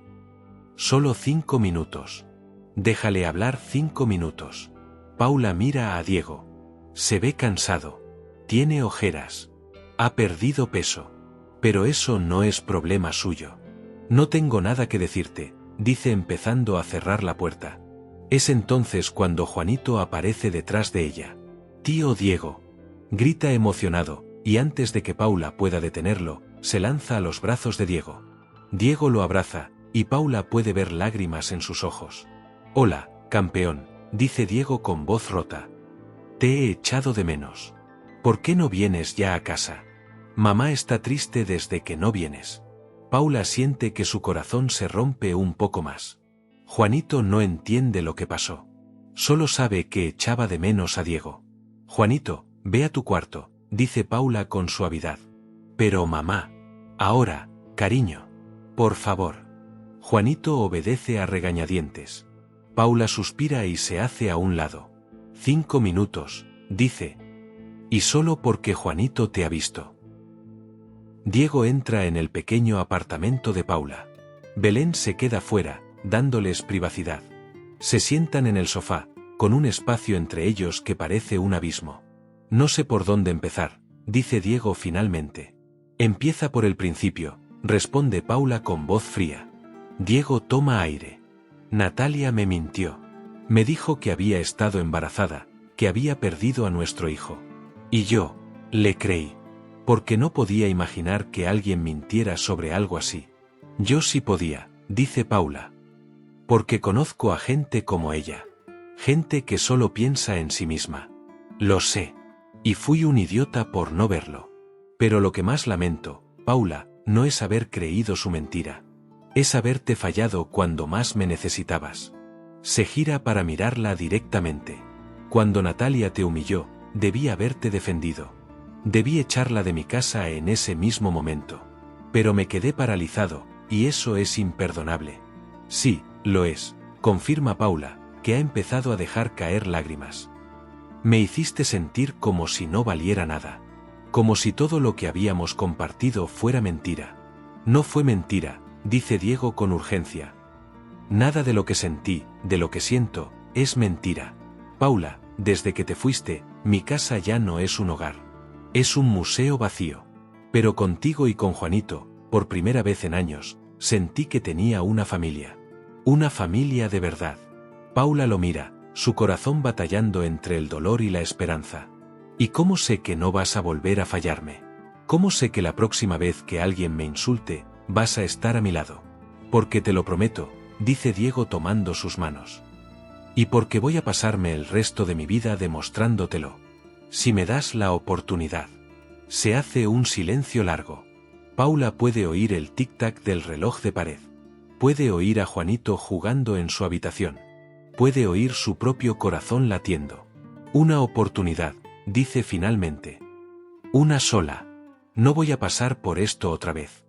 Solo 5 minutos. Déjale hablar 5 minutos. Paula mira a Diego. Se ve cansado. Tiene ojeras. Ha perdido peso. Pero eso no es problema suyo. No tengo nada que decirte, dice empezando a cerrar la puerta. Es entonces cuando Juanito aparece detrás de ella. Tío Diego. Grita emocionado, y antes de que Paula pueda detenerlo, se lanza a los brazos de Diego. Diego lo abraza, y Paula puede ver lágrimas en sus ojos. Hola, campeón, dice Diego con voz rota. Te he echado de menos. ¿Por qué no vienes ya a casa? Mamá está triste desde que no vienes. Paula siente que su corazón se rompe un poco más. Juanito no entiende lo que pasó. Solo sabe que echaba de menos a Diego. Juanito, ve a tu cuarto, dice Paula con suavidad. Pero mamá. Ahora, cariño. Por favor. Juanito obedece a regañadientes. Paula suspira y se hace a un lado. 5 minutos, dice. Y solo porque Juanito te ha visto. Diego entra en el pequeño apartamento de Paula. Belén se queda fuera, dándoles privacidad. Se sientan en el sofá, con un espacio entre ellos que parece un abismo. No sé por dónde empezar, dice Diego finalmente. Empieza por el principio, responde Paula con voz fría. Diego toma aire. Natalia me mintió. Me dijo que había estado embarazada, que había perdido a nuestro hijo. Y yo, le creí. Porque no podía imaginar que alguien mintiera sobre algo así. Yo sí podía, dice Paula. Porque conozco a gente como ella. Gente que solo piensa en sí misma. Lo sé. Y fui un idiota por no verlo. Pero lo que más lamento, Paula, no es haber creído su mentira. Es haberte fallado cuando más me necesitabas. Se gira para mirarla directamente. Cuando Natalia te humilló, debí haberte defendido. Debí echarla de mi casa en ese mismo momento. Pero me quedé paralizado, y eso es imperdonable. Sí, lo es, confirma Paula, que ha empezado a dejar caer lágrimas. Me hiciste sentir como si no valiera nada. Como si todo lo que habíamos compartido fuera mentira. No fue mentira, dice Diego con urgencia. Nada de lo que sentí, de lo que siento, es mentira. Paula, desde que te fuiste, mi casa ya no es un hogar. Es un museo vacío. Pero contigo y con Juanito, por primera vez en años, sentí que tenía una familia. Una familia de verdad. Paula lo mira, su corazón batallando entre el dolor y la esperanza. ¿Y cómo sé que no vas a volver a fallarme? ¿Cómo sé que la próxima vez que alguien me insulte, vas a estar a mi lado? Porque te lo prometo, dice Diego tomando sus manos. Y porque voy a pasarme el resto de mi vida demostrándotelo. Si me das la oportunidad. Se hace un silencio largo. Paula puede oír el tic-tac del reloj de pared. Puede oír a Juanito jugando en su habitación. Puede oír su propio corazón latiendo. Una oportunidad, dice finalmente. Una sola. No voy a pasar por esto otra vez.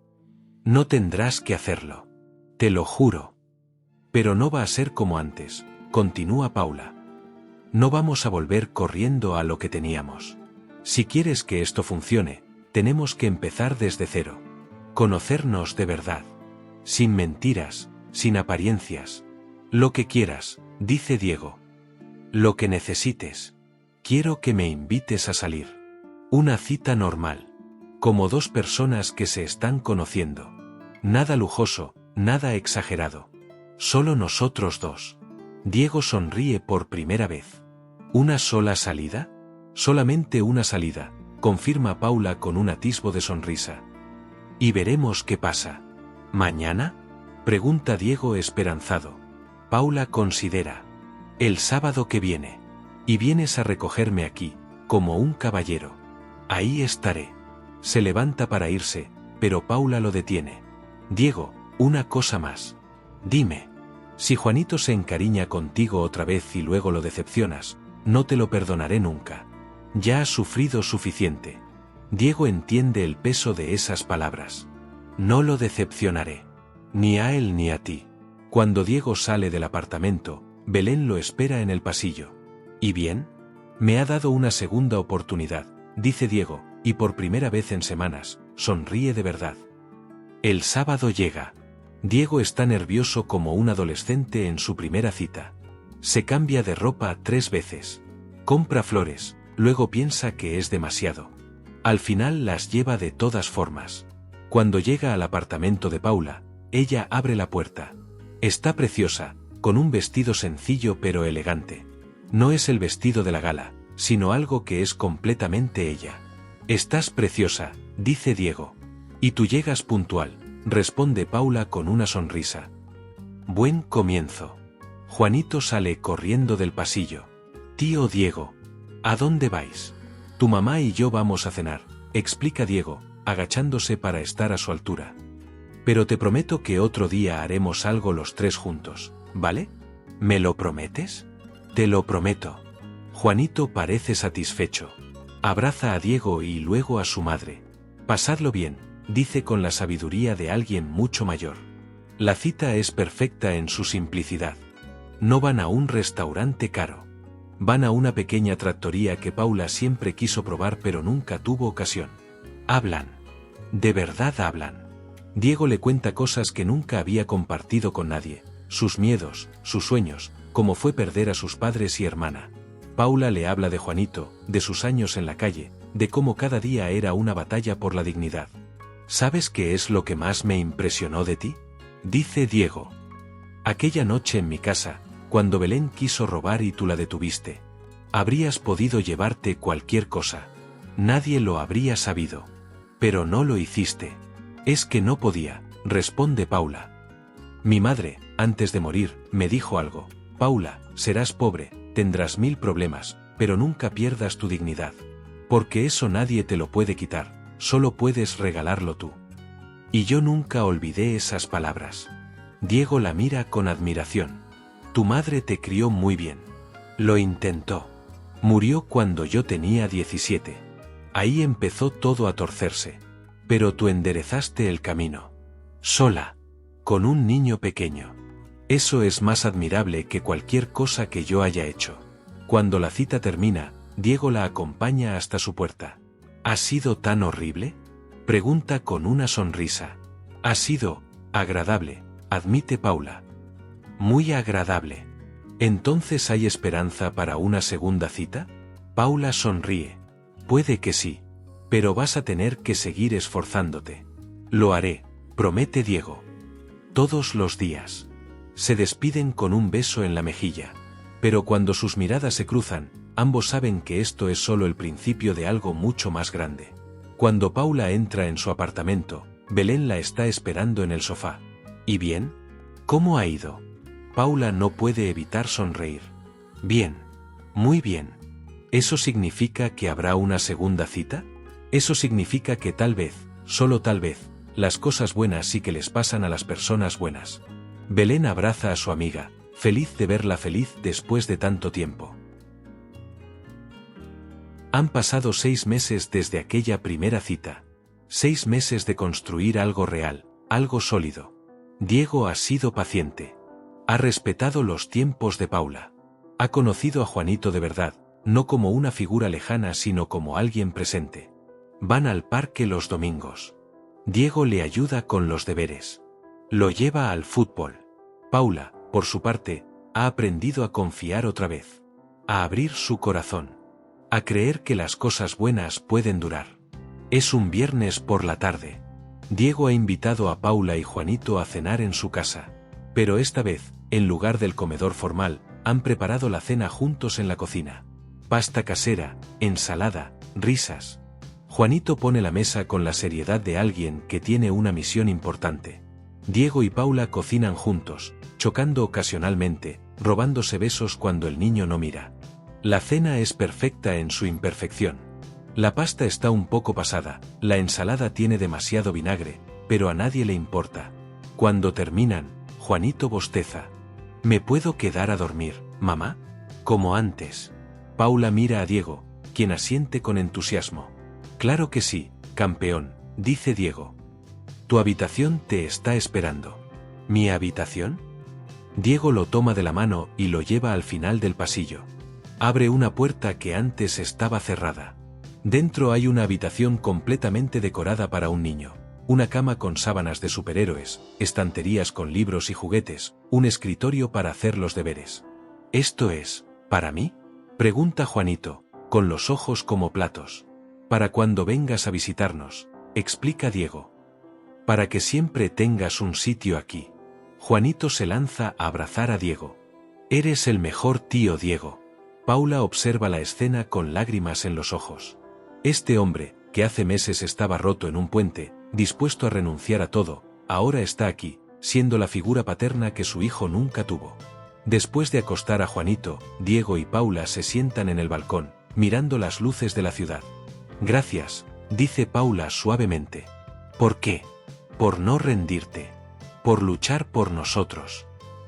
No tendrás que hacerlo. Te lo juro. Pero no va a ser como antes, continúa Paula. No vamos a volver corriendo a lo que teníamos. Si quieres que esto funcione, tenemos que empezar desde cero. Conocernos de verdad. Sin mentiras, sin apariencias. Lo que quieras, dice Diego. Lo que necesites. Quiero que me invites a salir. Una cita normal. Como dos personas que se están conociendo. Nada lujoso, nada exagerado. Solo nosotros dos. Diego sonríe por primera vez. ¿Una sola salida? Solamente una salida, confirma Paula con un atisbo de sonrisa. Y veremos qué pasa. ¿Mañana? Pregunta Diego esperanzado. Paula considera. El sábado que viene. Y vienes a recogerme aquí, como un caballero. Ahí estaré. Se levanta para irse, pero Paula lo detiene. Diego, una cosa más. Dime. Si Juanito se encariña contigo otra vez y luego lo decepcionas, no te lo perdonaré nunca. Ya has sufrido suficiente. Diego entiende el peso de esas palabras. No lo decepcionaré. Ni a él ni a ti. Cuando Diego sale del apartamento, Belén lo espera en el pasillo. ¿Y bien? Me ha dado una segunda oportunidad, dice Diego, y por primera vez en semanas, sonríe de verdad. El sábado llega. Diego está nervioso como un adolescente en su primera cita. Se cambia de ropa 3 veces. Compra flores, luego piensa que es demasiado. Al final las lleva de todas formas. Cuando llega al apartamento de Paula, ella abre la puerta. Está preciosa, con un vestido sencillo pero elegante. No es el vestido de la gala, sino algo que es completamente ella. Estás preciosa, dice Diego. Y tú llegas puntual, responde Paula con una sonrisa. Buen comienzo. Juanito sale corriendo del pasillo. Tío Diego, ¿a dónde vais? Tu mamá y yo vamos a cenar, explica Diego, agachándose para estar a su altura. Pero te prometo que otro día haremos algo los 3 juntos, ¿vale? ¿Me lo prometes? Te lo prometo. Juanito parece satisfecho. Abraza a Diego y luego a su madre. Pasadlo bien, dice con la sabiduría de alguien mucho mayor. La cita es perfecta en su simplicidad. No van a un restaurante caro. Van a una pequeña trattoria que Paula siempre quiso probar pero nunca tuvo ocasión. Hablan. De verdad hablan. Diego le cuenta cosas que nunca había compartido con nadie, sus miedos, sus sueños, como fue perder a sus padres y hermana. Paula le habla de Juanito, de sus años en la calle, de cómo cada día era una batalla por la dignidad. ¿Sabes qué es lo que más me impresionó de ti?, dice Diego. Aquella noche en mi casa, cuando Belén quiso robar y tú la detuviste. Habrías podido llevarte cualquier cosa. Nadie lo habría sabido. Pero no lo hiciste. Es que no podía, responde Paula. Mi madre, antes de morir, me dijo algo. Paula, serás pobre, tendrás 1000 problemas, pero nunca pierdas tu dignidad. Porque eso nadie te lo puede quitar, solo puedes regalarlo tú. Y yo nunca olvidé esas palabras. Diego la mira con admiración. Tu madre te crió muy bien. Lo intentó. Murió cuando yo tenía 17. Ahí empezó todo a torcerse. Pero tú enderezaste el camino. Sola. Con un niño pequeño. Eso es más admirable que cualquier cosa que yo haya hecho. Cuando la cita termina, Diego la acompaña hasta su puerta. ¿Ha sido tan horrible?, pregunta con una sonrisa. Ha sido agradable, admite Paula. Muy agradable. ¿Entonces hay esperanza para una segunda cita? Paula sonríe. Puede que sí. Pero vas a tener que seguir esforzándote. Lo haré, promete Diego. Todos los días. Se despiden con un beso en la mejilla. Pero cuando sus miradas se cruzan, ambos saben que esto es solo el principio de algo mucho más grande. Cuando Paula entra en su apartamento, Belén la está esperando en el sofá. ¿Y bien? ¿Cómo ha ido? Paula no puede evitar sonreír. Bien. Muy bien. ¿Eso significa que habrá una segunda cita? Eso significa que tal vez, solo tal vez, las cosas buenas sí que les pasan a las personas buenas. Belén abraza a su amiga, feliz de verla feliz después de tanto tiempo. Han pasado 6 meses desde aquella primera cita. 6 meses de construir algo real, algo sólido. Diego ha sido paciente. Ha respetado los tiempos de Paula. Ha conocido a Juanito de verdad, no como una figura lejana sino como alguien presente. Van al parque los domingos. Diego le ayuda con los deberes. Lo lleva al fútbol. Paula, por su parte, ha aprendido a confiar otra vez. A abrir su corazón. A creer que las cosas buenas pueden durar. Es un viernes por la tarde. Diego ha invitado a Paula y Juanito a cenar en su casa. Pero esta vez, en lugar del comedor formal, han preparado la cena juntos en la cocina. Pasta casera, ensalada, risas. Juanito pone la mesa con la seriedad de alguien que tiene una misión importante. Diego y Paula cocinan juntos, chocando ocasionalmente, robándose besos cuando el niño no mira. La cena es perfecta en su imperfección. La pasta está un poco pasada, la ensalada tiene demasiado vinagre, pero a nadie le importa. Cuando terminan, Juanito bosteza. ¿Me puedo quedar a dormir, mamá? Como antes. Paula mira a Diego, quien asiente con entusiasmo. Claro que sí, campeón, dice Diego. Tu habitación te está esperando. ¿Mi habitación? Diego lo toma de la mano y lo lleva al final del pasillo. Abre una puerta que antes estaba cerrada. Dentro hay una habitación completamente decorada para un niño. Una cama con sábanas de superhéroes, estanterías con libros y juguetes, un escritorio para hacer los deberes. ¿Esto es, para mí?, pregunta Juanito, con los ojos como platos. Para cuando vengas a visitarnos, explica Diego. Para que siempre tengas un sitio aquí. Juanito se lanza a abrazar a Diego. Eres el mejor tío, Diego. Paula observa la escena con lágrimas en los ojos. Este hombre, que hace meses estaba roto en un puente, dispuesto a renunciar a todo, ahora está aquí, siendo la figura paterna que su hijo nunca tuvo. Después de acostar a Juanito, Diego y Paula se sientan en el balcón, mirando las luces de la ciudad. Gracias, dice Paula suavemente. ¿Por qué? Por no rendirte. Por luchar por nosotros.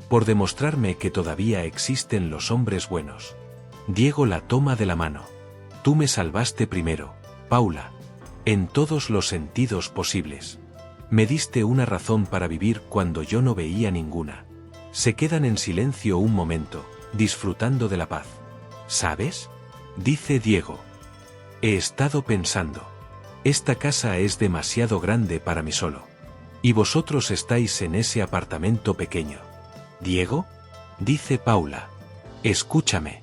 Por demostrarme que todavía existen los hombres buenos. Diego la toma de la mano. Tú me salvaste primero, Paula. En todos los sentidos posibles. Me diste una razón para vivir cuando yo no veía ninguna. Se quedan en silencio un momento, disfrutando de la paz. ¿Sabes?, dice Diego. He estado pensando. Esta casa es demasiado grande para mí solo. Y vosotros estáis en ese apartamento pequeño. ¿Diego?, dice Paula. Escúchame.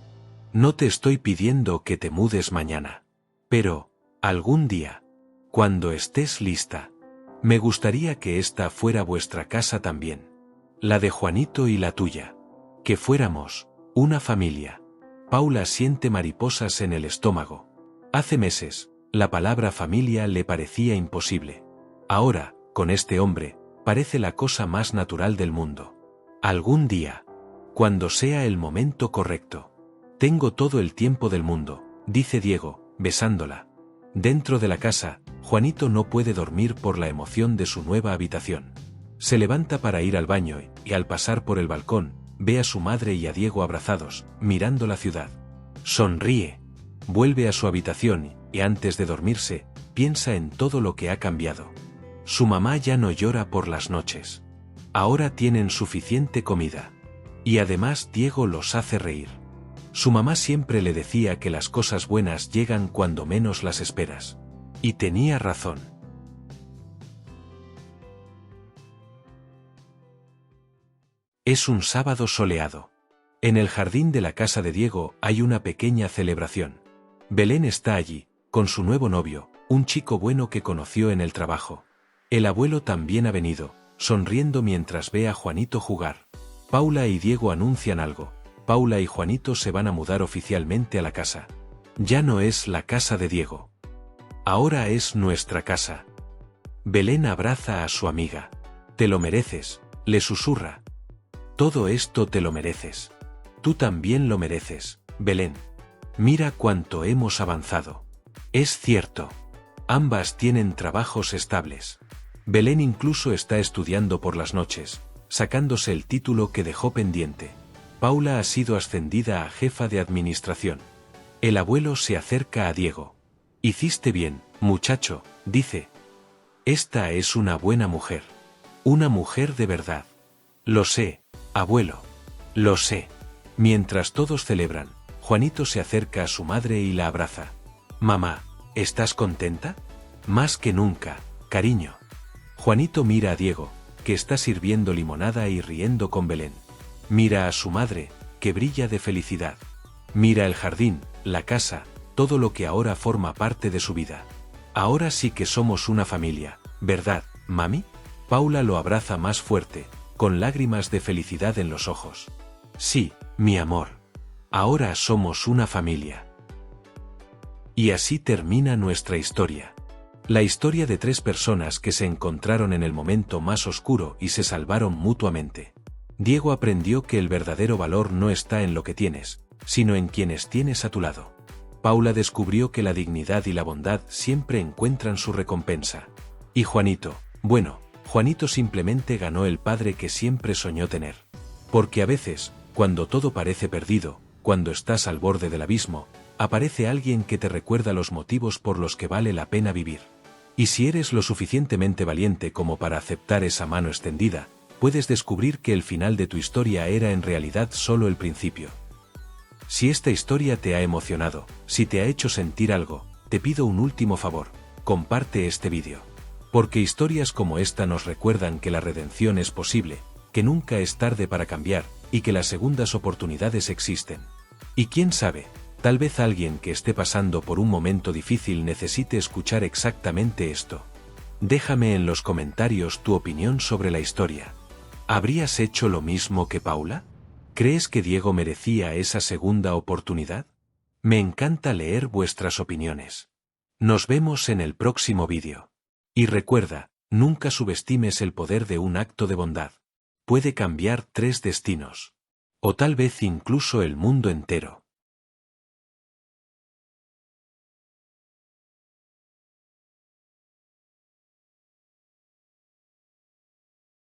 No te estoy pidiendo que te mudes mañana. Pero, algún día, cuando estés lista, me gustaría que esta fuera vuestra casa también. La de Juanito y la tuya. Que fuéramos una familia. Paula siente mariposas en el estómago. Hace meses, la palabra familia le parecía imposible. Ahora, con este hombre, parece la cosa más natural del mundo. Algún día, cuando sea el momento correcto. Tengo todo el tiempo del mundo, dice Diego, besándola. Dentro de la casa, Juanito no puede dormir por la emoción de su nueva habitación. Se levanta para ir al baño y, al pasar por el balcón, ve a su madre y a Diego abrazados, mirando la ciudad. Sonríe. Vuelve a su habitación y, antes de dormirse, piensa en todo lo que ha cambiado. Su mamá ya no llora por las noches. Ahora tienen suficiente comida. Y además Diego los hace reír. Su mamá siempre le decía que las cosas buenas llegan cuando menos las esperas. Y tenía razón. Es un sábado soleado. En el jardín de la casa de Diego hay una pequeña celebración. Belén está allí, con su nuevo novio, un chico bueno que conoció en el trabajo. El abuelo también ha venido, sonriendo mientras ve a Juanito jugar. Paula y Diego anuncian algo. Paula y Juanito se van a mudar oficialmente a la casa. Ya no es la casa de Diego. Ahora es nuestra casa. Belén abraza a su amiga. Te lo mereces, le susurra. Todo esto te lo mereces. Tú también lo mereces, Belén. Mira cuánto hemos avanzado. Es cierto. Ambas tienen trabajos estables. Belén incluso está estudiando por las noches, sacándose el título que dejó pendiente. Paula ha sido ascendida a jefa de administración. El abuelo se acerca a Diego. Hiciste bien, muchacho, dice. Esta es una buena mujer. Una mujer de verdad. Lo sé, abuelo. Lo sé. Mientras todos celebran, Juanito se acerca a su madre y la abraza. Mamá, ¿estás contenta? Más que nunca, cariño. Juanito mira a Diego, que está sirviendo limonada y riendo con Belén. Mira a su madre, que brilla de felicidad. Mira el jardín, la casa, todo lo que ahora forma parte de su vida. Ahora sí que somos una familia, ¿verdad, mami? Paula lo abraza más fuerte, con lágrimas de felicidad en los ojos. Sí, mi amor. Ahora somos una familia. Y así termina nuestra historia. La historia de tres personas que se encontraron en el momento más oscuro y se salvaron mutuamente. Diego aprendió que el verdadero valor no está en lo que tienes, sino en quienes tienes a tu lado. Paula descubrió que la dignidad y la bondad siempre encuentran su recompensa. Y Juanito, bueno, Juanito simplemente ganó el padre que siempre soñó tener. Porque a veces, cuando todo parece perdido, cuando estás al borde del abismo, aparece alguien que te recuerda los motivos por los que vale la pena vivir. Y si eres lo suficientemente valiente como para aceptar esa mano extendida, puedes descubrir que el final de tu historia era en realidad solo el principio. Si esta historia te ha emocionado, si te ha hecho sentir algo, te pido un último favor, comparte este vídeo. Porque historias como esta nos recuerdan que la redención es posible, que nunca es tarde para cambiar, y que las segundas oportunidades existen. Y quién sabe, tal vez alguien que esté pasando por un momento difícil necesite escuchar exactamente esto. Déjame en los comentarios tu opinión sobre la historia. ¿Habrías hecho lo mismo que Paula? ¿Crees que Diego merecía esa segunda oportunidad? Me encanta leer vuestras opiniones. Nos vemos en el próximo vídeo. Y recuerda, nunca subestimes el poder de un acto de bondad. Puede cambiar 3 destinos. O tal vez incluso el mundo entero.